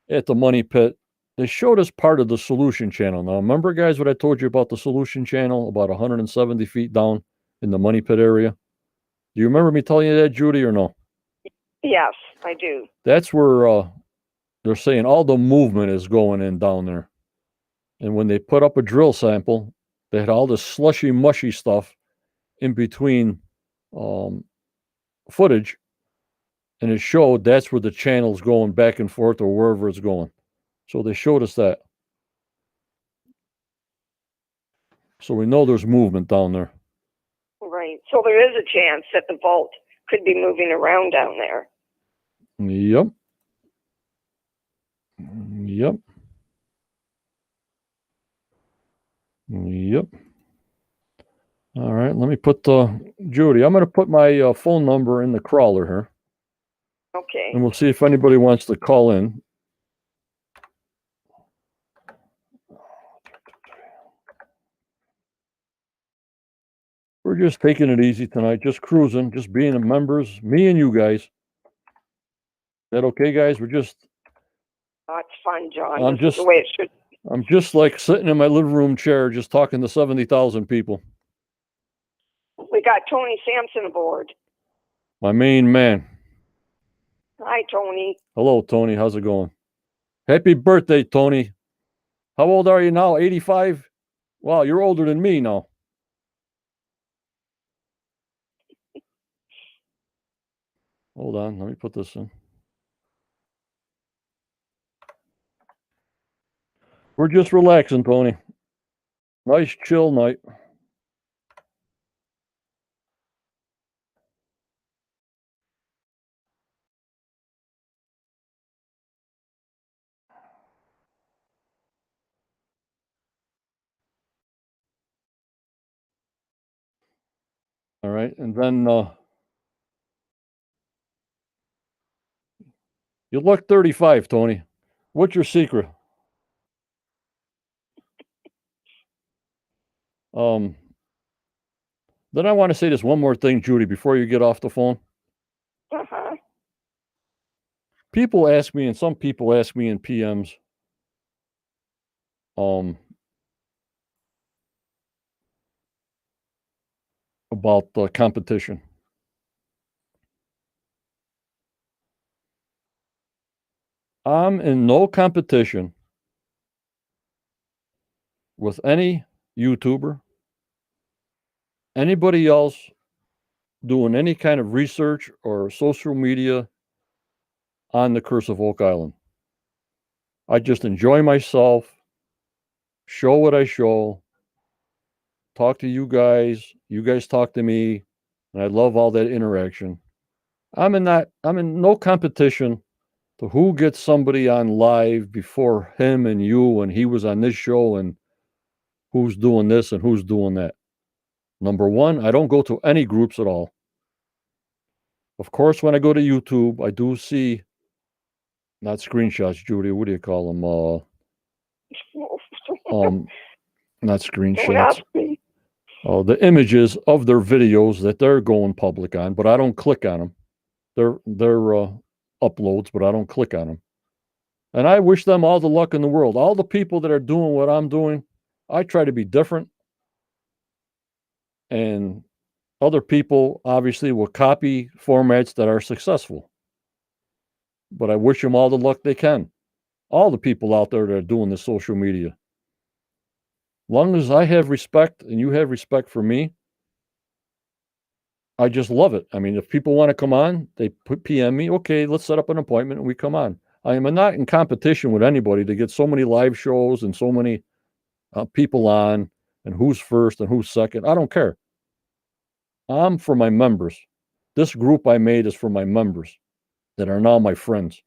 at the Money Pit. They showed us part of the solution channel. Now, remember, guys, what I told you about the solution channel about 170 feet down in the Money Pit area? Do you remember me telling you that, Judy, or no? Yes, I do. That's where they're saying all the movement is going in down there. And when they put up a drill sample, they had all this slushy, mushy stuff in between footage, and it showed that's where the channel's going back and forth or wherever it's going. So they showed us that. So we know there's movement down there. Right. So there is a chance that the vault could be moving around down there. Yep. Yep. Yep. All right. Let me put Judy. I'm going to put my phone number in the crawler here. Okay. And we'll see if anybody wants to call in. We're just taking it easy tonight, just cruising, just being members, me and you guys. Is that okay, guys? We're just. Oh, it's fun, John. This is the way it should. I'm just like sitting in my living room chair, just talking to 70,000 people. We got Tony Sampson aboard. My main man. Hi, Tony. Hello, Tony. How's it going? Happy birthday, Tony. How old are you now? 85? Wow, you're older than me now. Hold on, let me put this in. We're just relaxing, Tony. Nice chill night. All right, and then you look 35, Tony. What's your secret? Then I want to say this one more thing, Judy, before you get off the phone. Uh-huh. People ask me, and some people ask me in PMs, about competition. I'm in no competition with any YouTuber, anybody else doing any kind of research or social media on the Curse of Oak Island. I just enjoy myself, show what I show, talk to you guys talk to me, and I love all that interaction. I'm in no competition to who gets somebody on live before him and you when he was on this show, and who's doing this and who's doing that. Number one, I don't go to any groups at all. Of course, when I go to YouTube, I do see, not screenshots, Judy, what do you call them? Not Don't screenshots. ask me. The images of their videos that they're going public on, but I don't click on them. They're uploads, but I don't click on them. And I wish them all the luck in the world. All the people that are doing what I'm doing, I try to be different. And other people obviously will copy formats that are successful. But I wish them all the luck they can. All the people out there that are doing the social media. Long as I have respect and you have respect for me, I just love it. I mean, if people want to come on, they PM me, okay, let's set up an appointment and we come on. I am not in competition with anybody to get so many live shows and so many people on, and who's first and who's second. I don't care. I'm for my members. This group I made is for my members that are now my friends.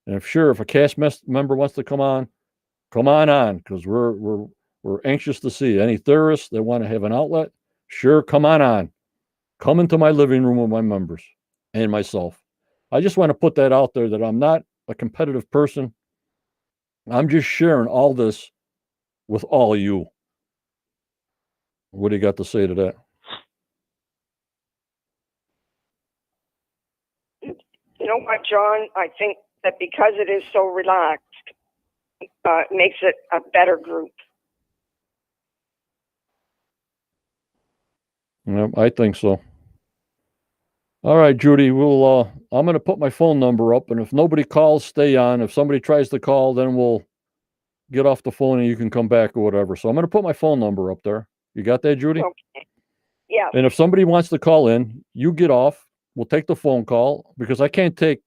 And if a cast member wants to come on because we're anxious to see any theorists that want to have an outlet. Sure, come on. Come into my living room with my members and myself. I just want to put that out there that I'm not a competitive person. I'm just sharing all this with all of you. What do you got to say to that? You know what, John? I think that because it is so relaxed, makes it a better group. Yeah, I think so. All right, Judy, I'm going to put my phone number up, and if nobody calls, stay on. If somebody tries to call, then we'll get off the phone and you can come back or whatever. So I'm going to put my phone number up there. You got that, Judy? Okay. Yeah. And if somebody wants to call in, you get off. We'll take the phone call because I can't take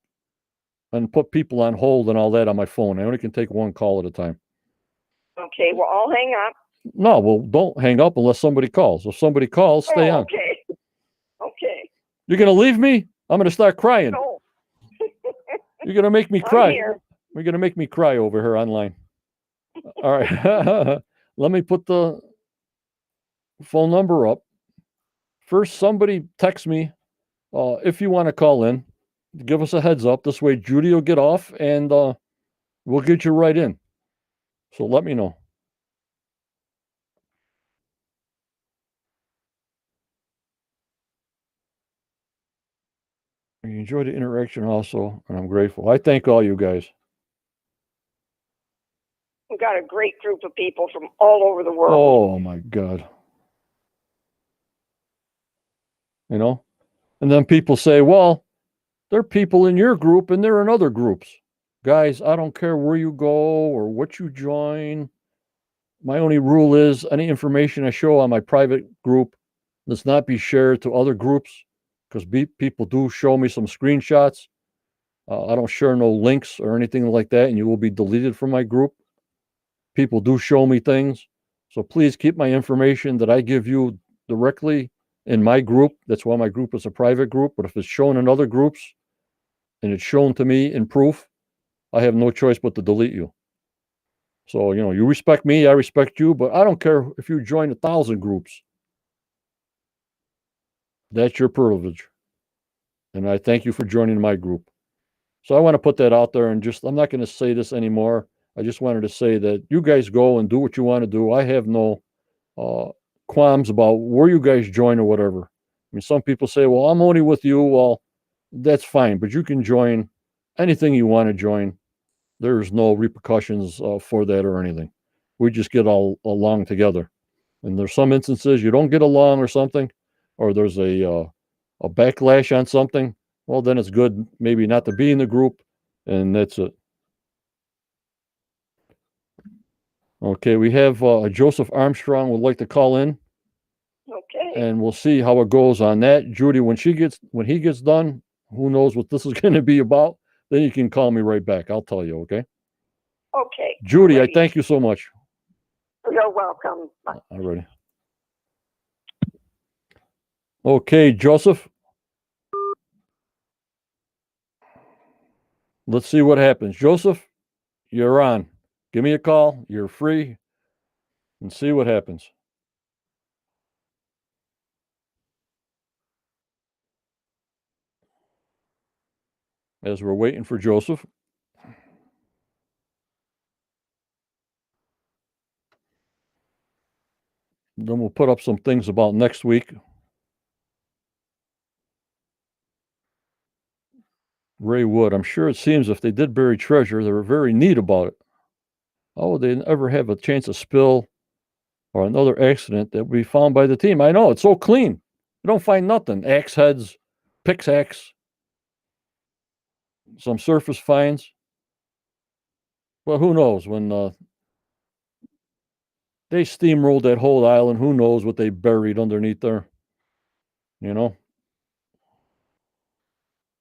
and put people on hold and all that on my phone. I only can take one call at a time. Okay, well, I'll hang up. No, well, don't hang up unless somebody calls. If somebody calls, stay on. Okay. Okay. You're going to leave me? I'm going to start crying. No. You're going to make me cry. Here. You're going to make me cry over here online. All right. Let me put the phone number up. First, somebody text me if you want to call in. Give us a heads up. This way, Judy will get off and we'll get you right in. So let me know. I enjoyed the interaction also, and I'm grateful. I thank all you guys. We've got a great group of people from all over the world. Oh, my God. You know? And then people say, well, there are people in your group and they're in other groups. Guys, I don't care where you go or what you join. My only rule is any information I show on my private group does not be shared to other groups, because people do show me some screenshots. I don't share no links or anything like that, and you will be deleted from my group. people do show me things. So please keep my information that I give you directly in my group. That's why my group is a private group. But if it's shown in other groups and it's shown to me in proof, I have no choice but to delete you. So, you respect me, I respect you, but I don't care if you join 1,000 groups. That's your privilege. And I thank you for joining my group. So I want to put that out there, and I'm not going to say this anymore. I just wanted to say that you guys go and do what you want to do. I have no qualms about where you guys join or whatever. I mean, some people say, well, I'm only with you. Well, that's fine, but you can join anything you want to join. There's no repercussions for that or anything. We just get all along together. And there's some instances you don't get along or something, or there's a backlash on something. Well, then it's good maybe not to be in the group, and that's it. Okay, we have Joseph Armstrong would like to call in. Okay. And we'll see how it goes on that. Judy, when he gets done, who knows what this is going to be about? Then you can call me right back. I'll tell you, okay? Okay. Judy, Alrighty. I thank you so much. You're welcome. Bye. All righty. Okay, Joseph. Let's see what happens. Joseph, you're on. Give me a call. You're free. And see what happens. As we're waiting for Joseph. Then we'll put up some things about next week. Ray Wood, I'm sure it seems if they did bury treasure, they were very neat about it. How would they ever have a chance of spill or another accident that would be found by the team? I know, it's so clean. You don't find nothing. Axe heads, pickaxe, some surface finds. Well, who knows? When they steamrolled that whole island, who knows what they buried underneath there?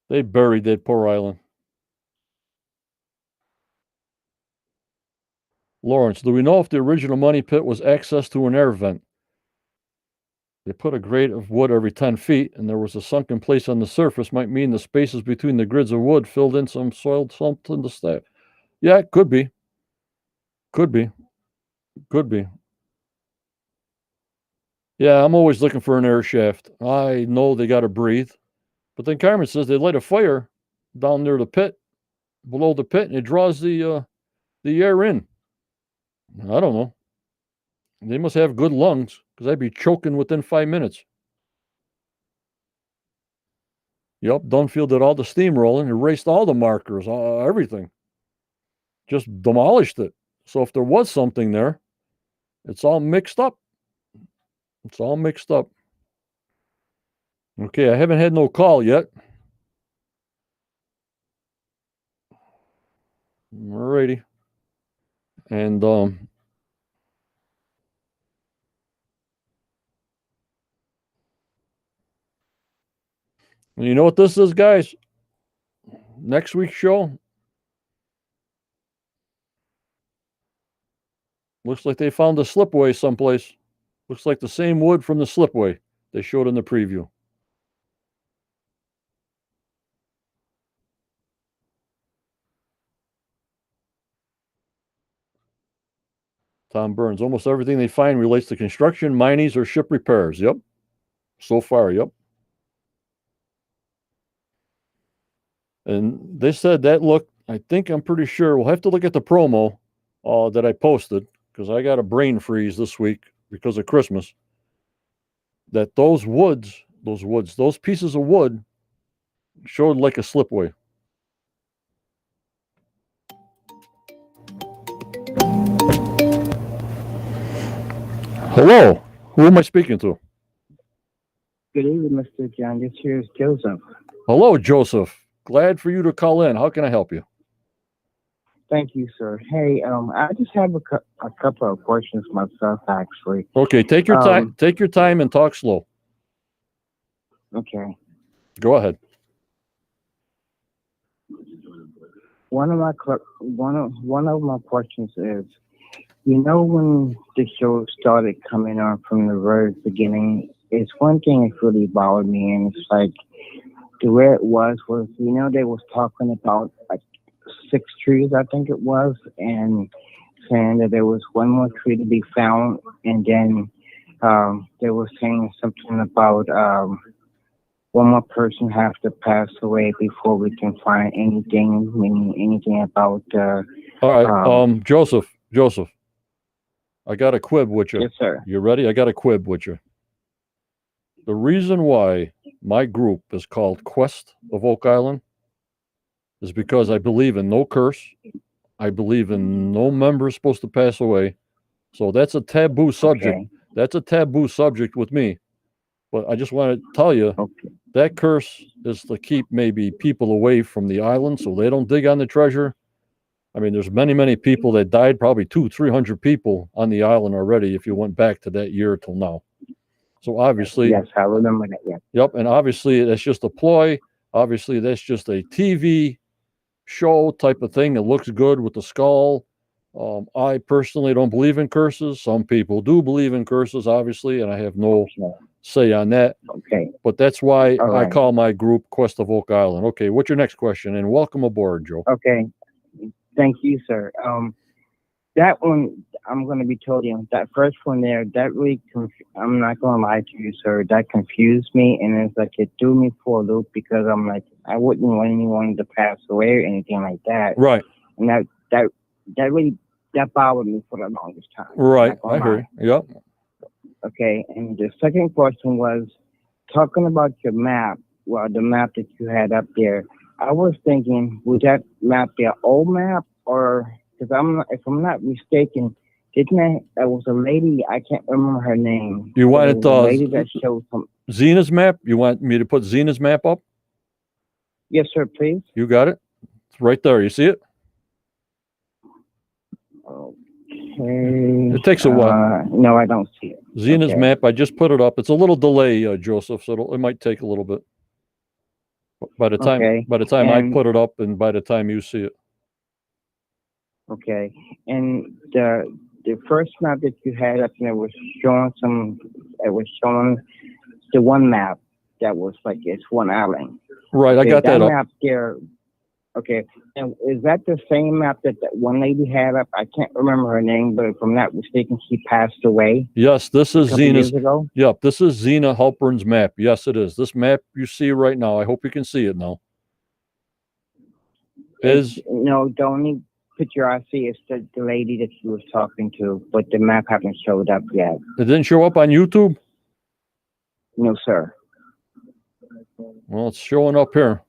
They buried that poor island. Lawrence, do we know if the original money pit was access to an air vent? They put a grate of wood every 10 feet, and there was a sunken place on the surface. Might mean the spaces between the grids of wood filled in some soiled something to stay. Yeah, it could be. Could be. Could be. Yeah, I'm always looking for an air shaft. I know they got to breathe. But then Carmen says they light a fire down near the pit, below the pit, and it draws the air in. I don't know. They must have good lungs, because I'd be choking within 5 minutes. Yep, Dunfield did all the steamrolling, erased all the markers, everything. Just demolished it. So if there was something there, it's all mixed up. It's all mixed up. Okay, I haven't had no call yet. Alrighty. And you know what this is, guys? Next week's show looks like they found a slipway someplace. Looks like the same wood from the slipway they showed in the preview. Tom Burns, almost everything they find relates to construction, minings, or ship repairs. Yep. So far, yep. And they said that looked, I'm pretty sure, we'll have to look at the promo that I posted, because I got a brain freeze this week because of Christmas, that those pieces of wood showed like a slipway. Hello, who am I speaking to? Good evening, Mr. John. This here is Joseph. Hello, Joseph. Glad for you to call in. How can I help you? Thank you, sir. Hey, I just have a couple of questions myself, actually. Okay, take your time. Take your time and talk slow. Okay. Go ahead. One of my questions is, You know, when the show started coming on from the very beginning, it's one thing that really bothered me, and it's like the way it was, they was talking about like 6 trees, I think it was, and saying that there was one more tree to be found, and then they were saying something about one more person have to pass away before we can find anything, meaning anything about. All right, Um, Joseph, I got a quib with you. yes, sir. You ready? I got a quib with you. The reason why my group is called Quest of Oak Island is because I believe in no curse. I believe in no member supposed to pass away. So that's a taboo subject. Okay. That's a taboo subject with me. But I just want to tell you Okay. that curse is to keep maybe people away from the island so they don't dig on the treasure. I mean, there's many, many people that died, probably 200-300 people on the island already if you went back to that year till now. So obviously, Yes, I remember that. Yes. yep, and obviously that's just a ploy. Obviously, that's just a TV show type of thing that looks good with the skull. I personally don't believe in curses. Some people do believe in curses, obviously, and I have no say on that. Okay. But that's why All I right. call my group Quest of Oak Island. Okay, what's your next question? And welcome aboard, Joe. Okay. Thank you, sir. That one, I'm going to be totally honest. That first one there, that really, I'm not going to lie to you, sir. That confused me, and it's like it threw me for a loop because I'm like, I wouldn't want anyone to pass away or anything like that. Right. And that really bothered me for the longest time. Right. I heard. Yep. Okay. And the second question was talking about your map. Well, the map that you had up there. I was thinking, would that map be an old map, or because if I'm not mistaken, there was a lady, I can't remember her name. You wanted a lady that showed some. Xena's map? You want me to put Xena's map up? Yes, sir. Please. You got it. It's right there. You see it? Okay. It takes a while. No, I don't see it. Xena's Okay. map. I just put it up. It's a little delay, Joseph, so it might take a little bit. By the time I put it up, and by the time you see it. Okay. And the first map that you had up there was showing the one map that was like it's one island. Right, I got that up. Map there. Okay. And is that the same map that one lady had up? I can't remember her name, but if I'm not mistaken, she passed away. Yes, this is Xena's. Years ago? Yep, this is Xena Halperin's map. Yes, it is. This map you see right now, I hope you can see it now. No, the only picture I see is the lady that she was talking to, but the map hasn't showed up yet. It didn't show up on YouTube? No, sir. Well, it's showing up here.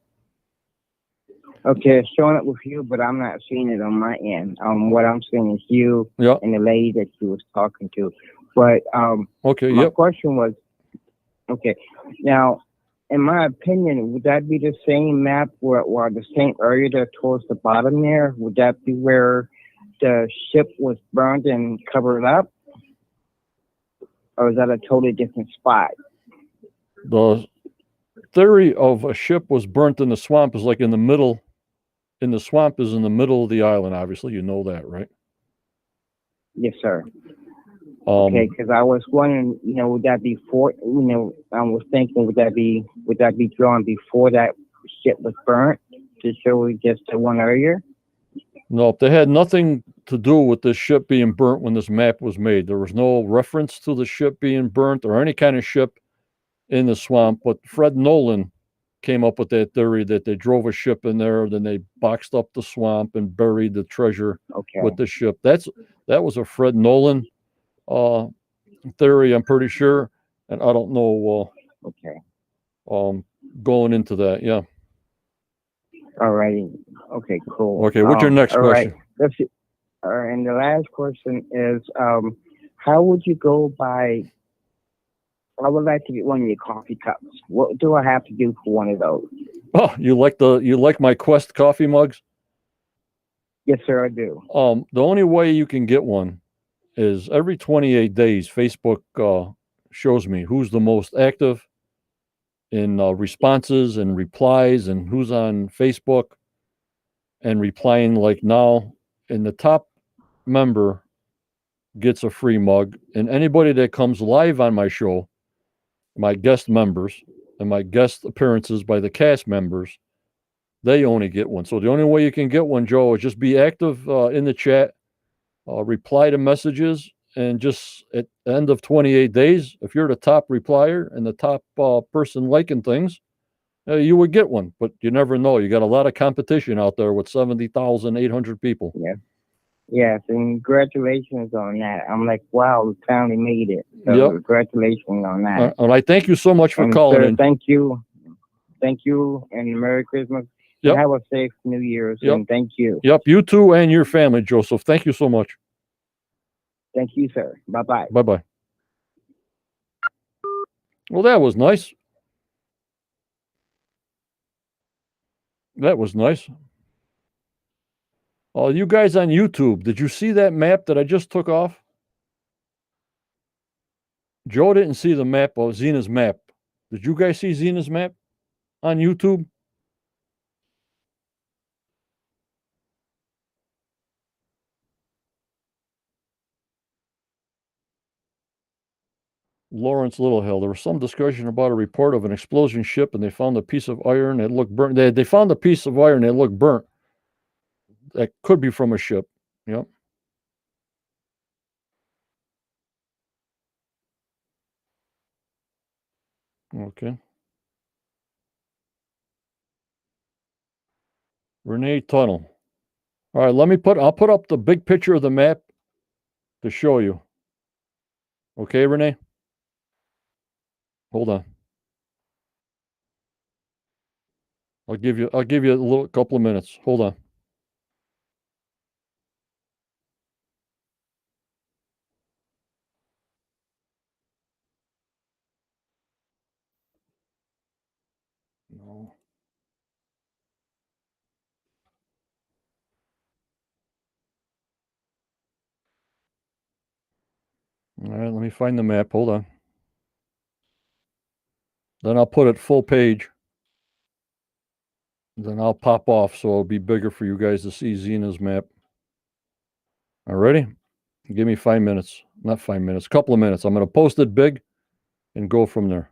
Okay, it's showing up with you, but I'm not seeing it on my end. What I'm seeing is you and the lady that she was talking to. But okay, my question was, okay, now, in my opinion, would that be the same map or the same area there towards the bottom there? Would that be where the ship was burned and covered up? Or is that a totally different spot? The theory of a ship was burnt in the swamp is like in the middle. In the swamp is in the middle of the island. Obviously, you know that, right? Yes, sir. Okay, because I was wondering, would that be I was thinking, would that be drawn before that ship was burnt to show just the one area? No, they had nothing to do with the ship being burnt when this map was made. There was no reference to the ship being burnt or any kind of ship in the swamp. But Fred Nolan came up with that theory that they drove a ship in there, then they boxed up the swamp and buried the treasure with the ship. That was a Fred Nolan theory, I'm pretty sure, and I don't know. Going into that, yeah. All righty. Okay, cool. Okay, what's your next question? Right. All right, and the last question is, how would you go by? I would like to get one of your coffee cups. What do I have to do for one of those? Oh, you like my Quest coffee mugs? Yes, sir, I do. The only way you can get one is every 28 days, Facebook shows me who's the most active in responses and replies and who's on Facebook and replying like now. And the top member gets a free mug, and anybody that comes live on my show, my guest members, and my guest appearances by the cast members, they only get one. So the only way you can get one, Joe, is just be active in the chat, reply to messages, and just at the end of 28 days, if you're the top replier and the top person liking things, you would get one. But you never know. You got a lot of competition out there with 70,800 people. Yeah. Yes, and congratulations on that. I'm like, wow, we finally made it. So Yep. congratulations on that. And I thank you so much for And calling sir, in. thank you, and Merry Christmas. Yep. And have a safe New Year's. Yep. And thank you. Yep, you too, and your family, Joseph. Thank you so much. Thank you, sir. Bye bye. Bye bye. Well, that was nice. That was nice. Oh, you guys on YouTube, did you see that map that I just took off? Joe didn't see the map of Xena's map. Did you guys see Xena's map on YouTube? Lawrence Littlehill. There was some discussion about a report of an explosion ship, and they found a piece of iron that looked burnt. They found a piece of iron that looked burnt. That could be from a ship. Yep. Okay. Renee Tunnel. All right, I'll put up the big picture of the map to show you. Okay, Renee? Hold on. I'll give you a little couple of minutes. Hold on. No. All right, let me find the map. Hold on. Then I'll put it full page. Then I'll pop off so it'll be bigger for you guys to see Xena's map. All righty? Give me 5 minutes. Not 5 minutes, a couple of minutes. I'm going to post it big and go from there.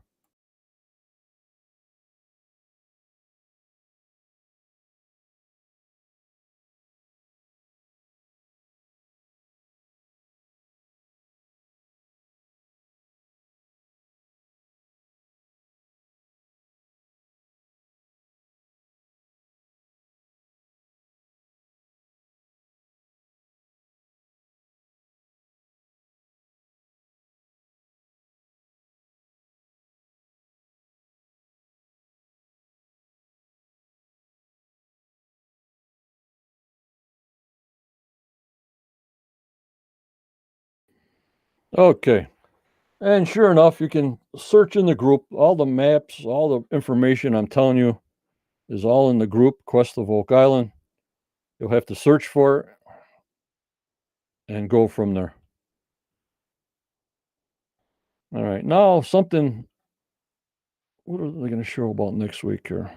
Okay. And sure enough, you can search in the group. All the maps, all the information I'm telling you is all in the group, Quest of Oak Island. You'll have to search for it and go from there. All right. Now, something, what are they going to show about next week here?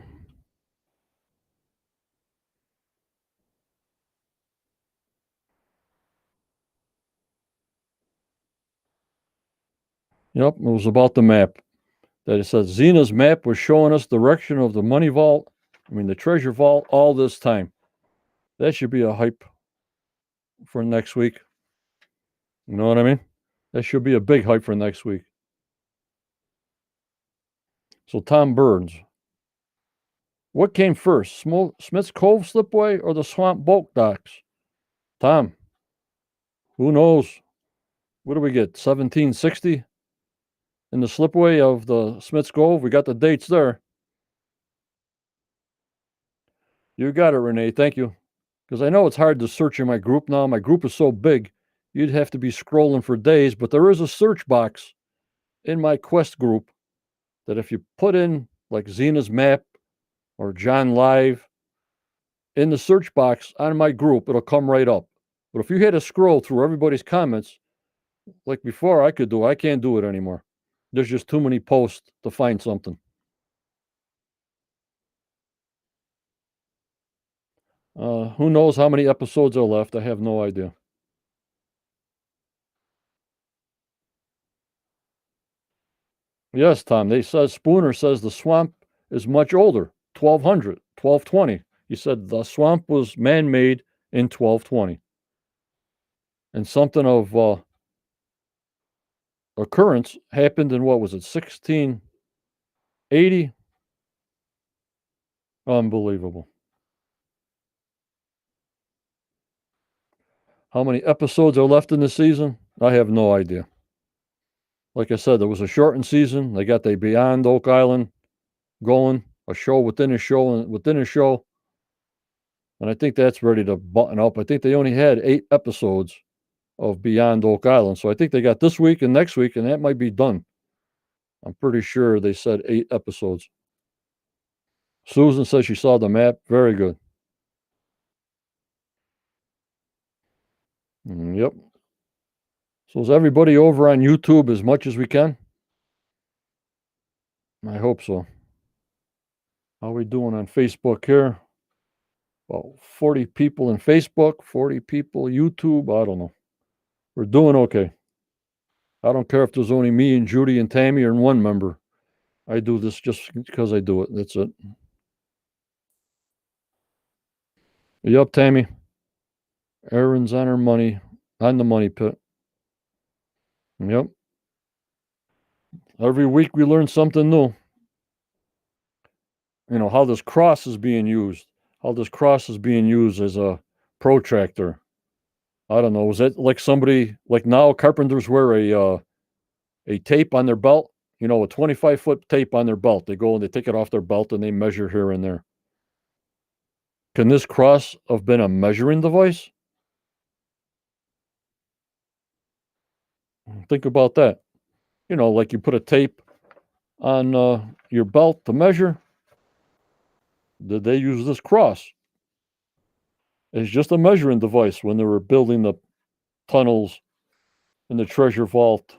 Yep, it was about the map. That it says Xena's map was showing us direction of the money vault, the treasure vault, all this time. That should be a hype for next week. You know what I mean? That should be a big hype for next week. So Tom Burns. What came first, Smith's Cove slipway or the Swamp Boat docks? Tom, who knows? What do we get, 1760 in the slipway of the Smith's Cove? We got the dates there. You got it, Renee. Thank you. Because I know it's hard to search in my group now. My group is so big, you'd have to be scrolling for days. But there is a search box in my Quest group that if you put in like Xena's map or John Live in the search box on my group, it'll come right up. But if you had to scroll through everybody's comments, like before I could do, I can't do it anymore. There's just too many posts to find something. Who knows how many episodes are left? I have no idea. Yes, Tom. Spooner says the swamp is much older, 1200, 1220. He said the swamp was man-made in 1220. And something of occurrence happened in, what was it, 1680? Unbelievable. How many episodes are left in the season? I have no idea. Like I said, there was a shortened season. They got the Beyond Oak Island going, a show within a show and within a show. And I think that's ready to button up. I think they only had 8 episodes of Beyond Oak Island. So I think they got this week and next week, and that might be done. I'm pretty sure they said 8 episodes. Susan says she saw the map. Very good. Yep. So is everybody over on YouTube as much as we can? I hope so. How are we doing on Facebook here? About 40 people in Facebook, 40 people YouTube. I don't know. We're doing okay. I don't care if there's only me and Judy and Tammy and one member. I do this just because I do it. That's it. Yep, Tammy. Erin's on her money, on the money pit. Yep. Every week we learn something new. You know, how this cross is being used. How this cross is being used as a protractor. I don't know. Was that like somebody, like now carpenters wear a tape on their belt? You know, a 25-foot tape on their belt. They go and they take it off their belt and they measure here and there. Can this cross have been a measuring device? Think about that. You know, like you put a tape on your belt to measure. Did they use this cross? It's just a measuring device when they were building the tunnels in the treasure vault.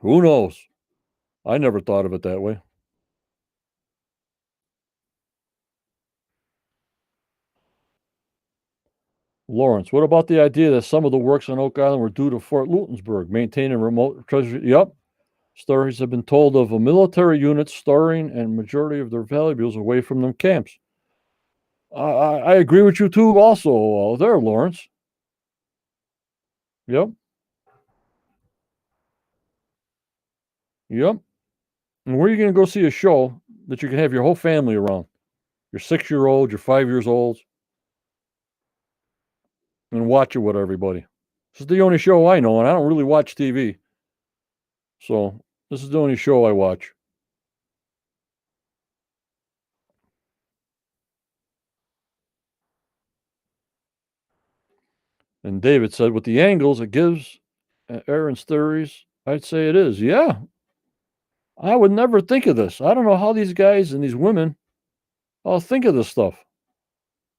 Who knows? I never thought of it that way. Lawrence, what about the idea that some of the works on Oak Island were due to Fort Leutensburg, maintaining remote treasure? Yep. Stories have been told of a military unit storing and majority of their valuables away from them camps. I agree with you too also there, Lawrence. Yep. Yep. And where are you going to go see a show that you can have your whole family around? Your 6-year-old, your 5 years old, and watch it with everybody. This is the only show I know, and I don't really watch TV. So this is the only show I watch. And David said, with the angles it gives Aaron's theories, I'd say it is. Yeah. I would never think of this. I don't know how these guys and these women all think of this stuff.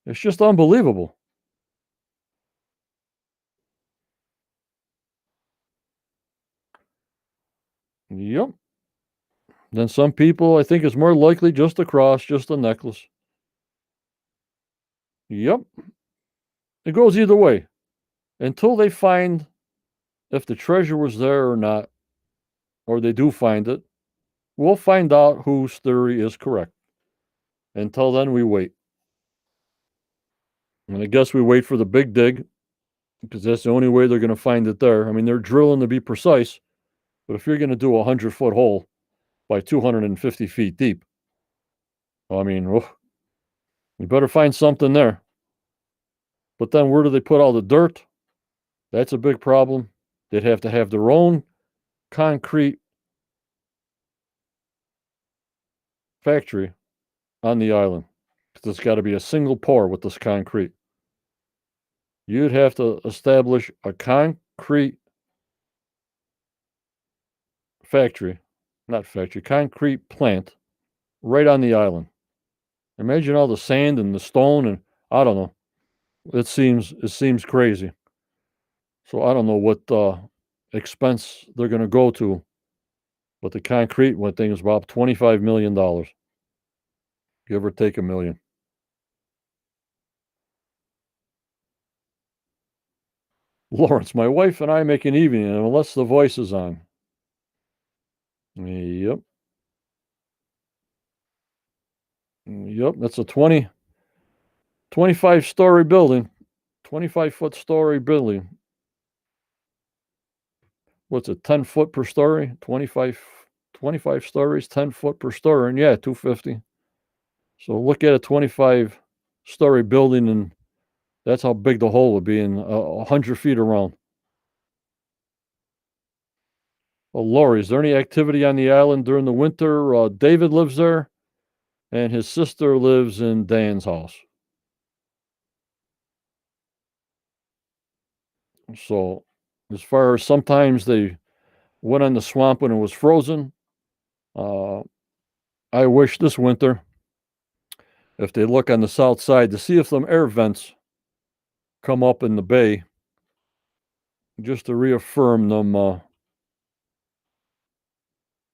It's just unbelievable. Yep. Then some people, I think it's more likely just a cross, just a necklace. Yep. It goes either way. Until they find if the treasure was there or not, or they do find it, we'll find out whose theory is correct. Until then, we wait. And I guess we wait for the big dig, because that's the only way they're going to find it there. I mean, they're drilling to be precise, but if you're going to do a 100-foot hole by 250 feet deep, I mean, you better find something there. But then where do they put all the dirt? That's a big problem. They'd have to have their own concrete factory on the island, because it's got to be a single pour with this concrete. You'd have to establish a concrete concrete plant right on the island. Imagine all the sand and the stone, and I don't know. It seems crazy. So I don't know what expense they're going to go to, but the concrete one thing is about $25 million, give or take $1 million. Lawrence, my wife and I make an evening unless the voice is on. Yep. Yep. That's a 25-story building, 25-foot story building. What's it, 10 foot per story? 25 stories, 10 foot per story. And yeah, 250. So look at a 25-story building, and that's how big the hole would be, in 100 feet around. Oh, Lori, is there any activity on the island during the winter? David lives there, and his sister lives in Dan's house. So, as far as sometimes they went on the swamp when it was frozen, uh, I wish this winter, if they look on the south side, to see if some air vents come up in the bay, just to reaffirm them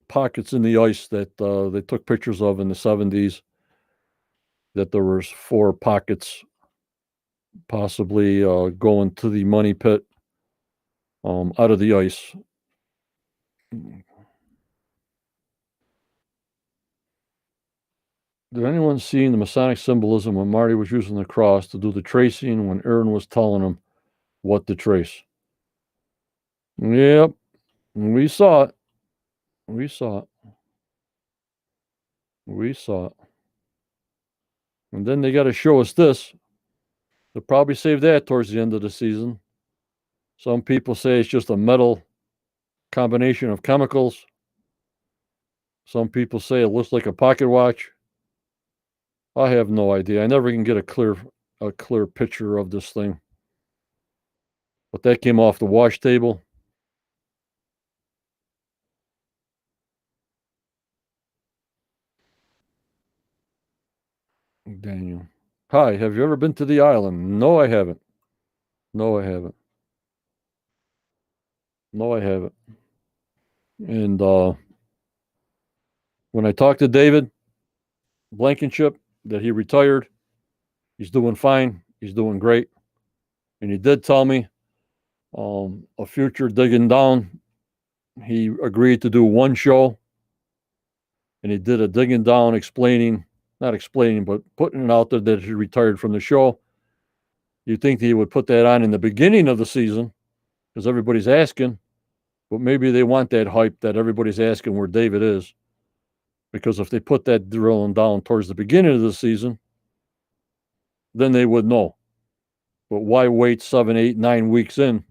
pockets in the ice that they took pictures of in the 70s, that there was 4 pockets possibly going to the money pit out of the ice. Did anyone see the Masonic symbolism when Marty was using the cross to do the tracing when Aaron was telling him what to trace? Yep, we saw it. We saw it. We saw it. And then they got to show us this. They'll probably save that towards the end of the season. Some people say it's just a metal combination of chemicals. Some people say it looks like a pocket watch. I have no idea. I never can get a clear picture of this thing. But that came off the wash table. Daniel. Hi, have you ever been to the island? No, I haven't. No, I haven't. No, I haven't. And when I talked to David Blankenship, that he retired, he's doing fine. He's doing great. And he did tell me a future digging down. He agreed to do one show. And he did a digging down not explaining, but putting it out there that he retired from the show. You'd think that he would put that on in the beginning of the season because everybody's asking, but maybe they want that hype that everybody's asking where David is. Because if they put that drilling down towards the beginning of the season, then they would know. But why wait 7, 8, 9 weeks in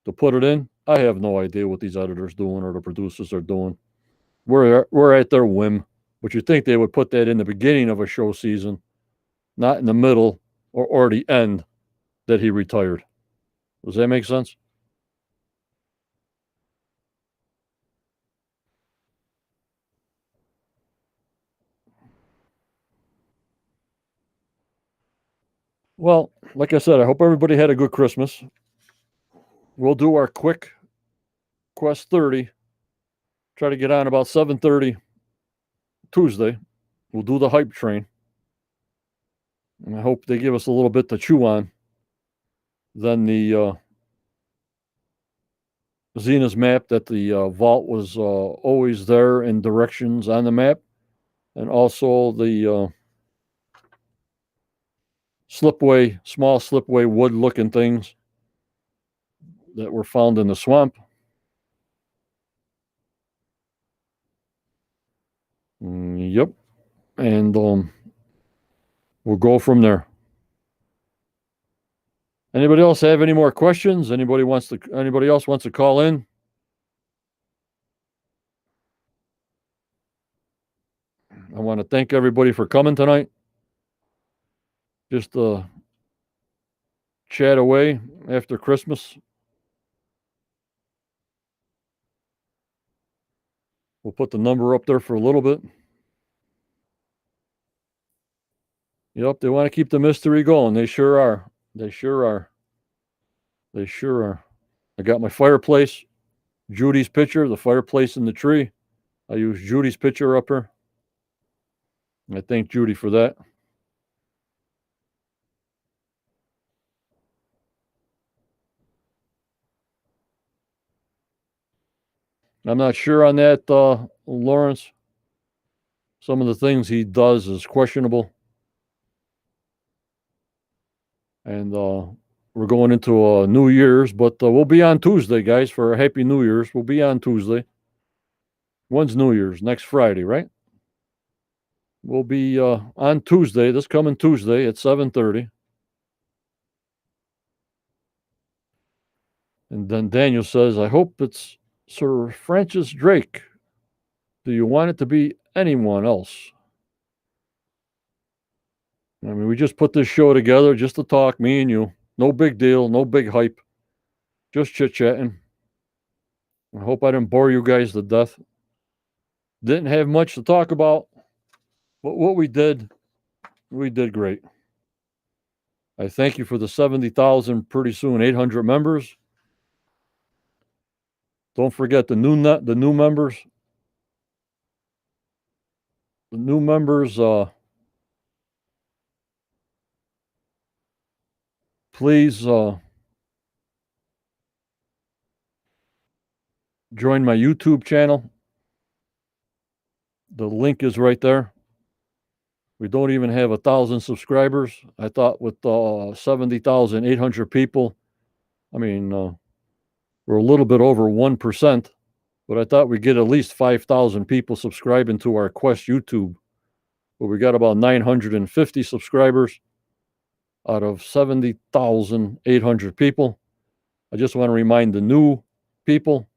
to put it in? I have no idea what these editors doing or the producers are doing. We're at their whim. But you think they would put that in the beginning of a show season, not in the middle or the end that he retired. Does that make sense? Well, like I said, I hope everybody had a good Christmas. We'll do our quick Quest 30. Try to get on about 7:30 Tuesday. We'll do the hype train. And I hope they give us a little bit to chew on. Then the Xena's map, that the vault was always there in directions on the map. And also the small slipway wood looking things that were found in the swamp. Yep. And we'll go from there. Anybody else have any more questions? Anybody else wants to call in? I want to thank everybody for coming tonight. Just chat away after Christmas. We'll put the number up there for a little bit. Yep, they want to keep the mystery going. They sure are. They sure are. They sure are. I got my fireplace, Judy's picture, the fireplace in the tree. I used Judy's picture up here. I thank Judy for that. I'm not sure on that, Lawrence. Some of the things he does is questionable. And we're going into New Year's, but we'll be on Tuesday, guys, for a Happy New Year's. We'll be on Tuesday. When's New Year's? Next Friday, right? We'll be on Tuesday, this coming Tuesday at 7:30. And then Daniel says, I hope it's Sir Francis Drake. Do you want it to be anyone else? I mean, we just put this show together just to talk, me and you. No big deal, no big hype. Just chit-chatting. I hope I didn't bore you guys to death. Didn't have much to talk about, but what we did great. I thank you for the 70,000, pretty soon 800 members. Don't forget the new members. The new members, please join my YouTube channel. The link is right there. We don't even have 1,000 subscribers. I thought with 70,800 people, I mean, we're a little bit over 1%, but I thought we'd get at least 5,000 people subscribing to our Quest YouTube. But we got about 950 subscribers out of 70,800 people. I just want to remind the new people,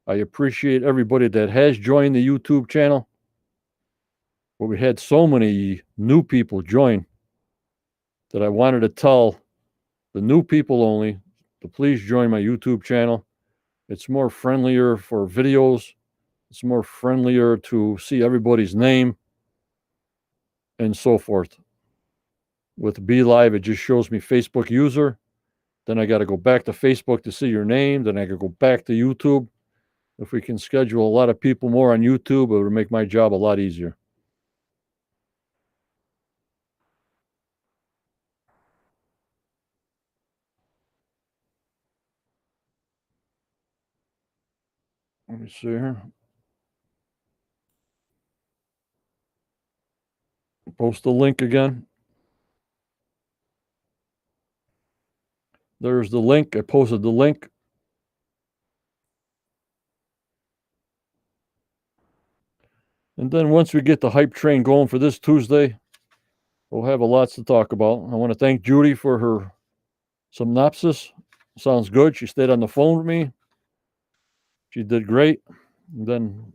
I appreciate everybody that has joined the YouTube channel. But we had so many new people join that I wanted to tell the new people only to please join my YouTube channel. It's more friendlier for videos. It's more friendlier to see everybody's name and so forth. With Be Live, it just shows me Facebook user. Then I got to go back to Facebook to see your name. Then I got to go back to YouTube. If we can schedule a lot of people more on YouTube, it would make my job a lot easier. Let me see here. Post the link again. There's the link. I posted the link. And then once we get the hype train going for this Tuesday, we'll have a lot to talk about. I want to thank Judy for her synopsis. Sounds good. She stayed on the phone with me. She did great. And then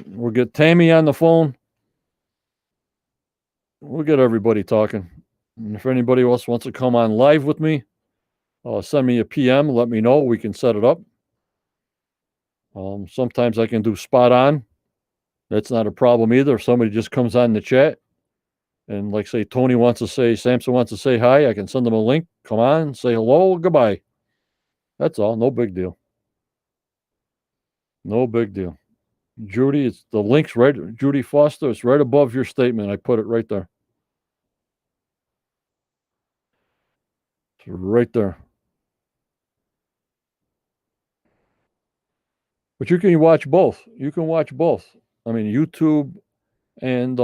we'll get Tammy on the phone. We'll get everybody talking. And if anybody else wants to come on live with me, send me a PM. Let me know. We can set it up. Sometimes I can do spot on. That's not a problem either. If somebody just comes on the chat and, like, say, Tony wants to say, Samson wants to say hi, I can send them a link. Come on, say hello, goodbye. That's all. No big deal. No big deal. Judy, it's the link's right. Judy Foster, it's right above your statement. I put it right there. It's right there. But you can watch both. You can watch both. I mean, YouTube and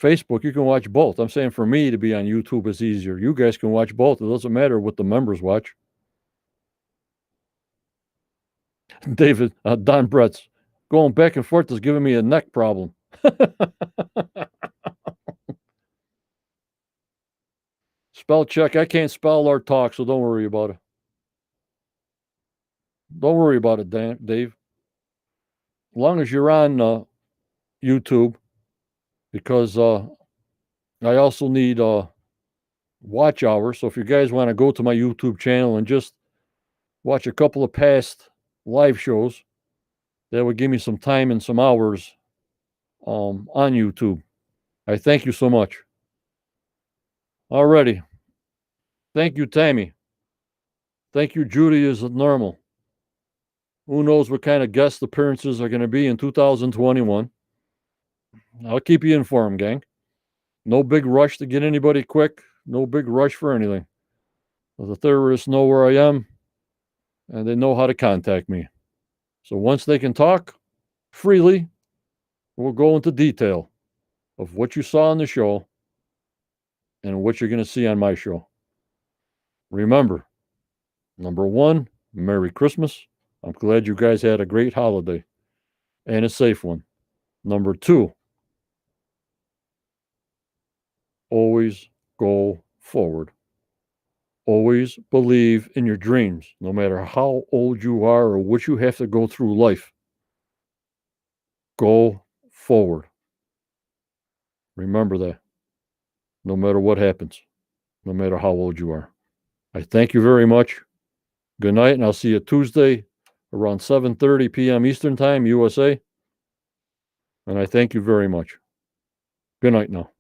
Facebook, you can watch both. I'm saying for me to be on YouTube is easier. You guys can watch both. It doesn't matter what the members watch. David, Don Brett's going back and forth is giving me a neck problem. Spell check. I can't spell or talk, so don't worry about it. Don't worry about it, Dave. As long as you're on YouTube, because I also need watch hours. So if you guys want to go to my YouTube channel and just watch a couple of past live shows, that would give me some time and some hours on YouTube. I thank you so much. Alrighty. Thank you, Tammy. Thank you, Judy, is normal. Who knows what kind of guest appearances are going to be in 2021. I'll keep you informed, gang. No big rush to get anybody quick. No big rush for anything. The theorists know where I am. and they know how to contact me. So once they can talk freely, we'll go into detail of what you saw on the show and what you're going to see on my show. Remember, number one, Merry Christmas. I'm glad you guys had a great holiday and a safe one. Number two, always go forward. Always believe in your dreams, no matter how old you are or what you have to go through life. Go forward. Remember that, no matter what happens, no matter how old you are. I thank you very much. Good night, and I'll see you Tuesday around 7:30 p.m. Eastern Time, USA. And I thank you very much. Good night now.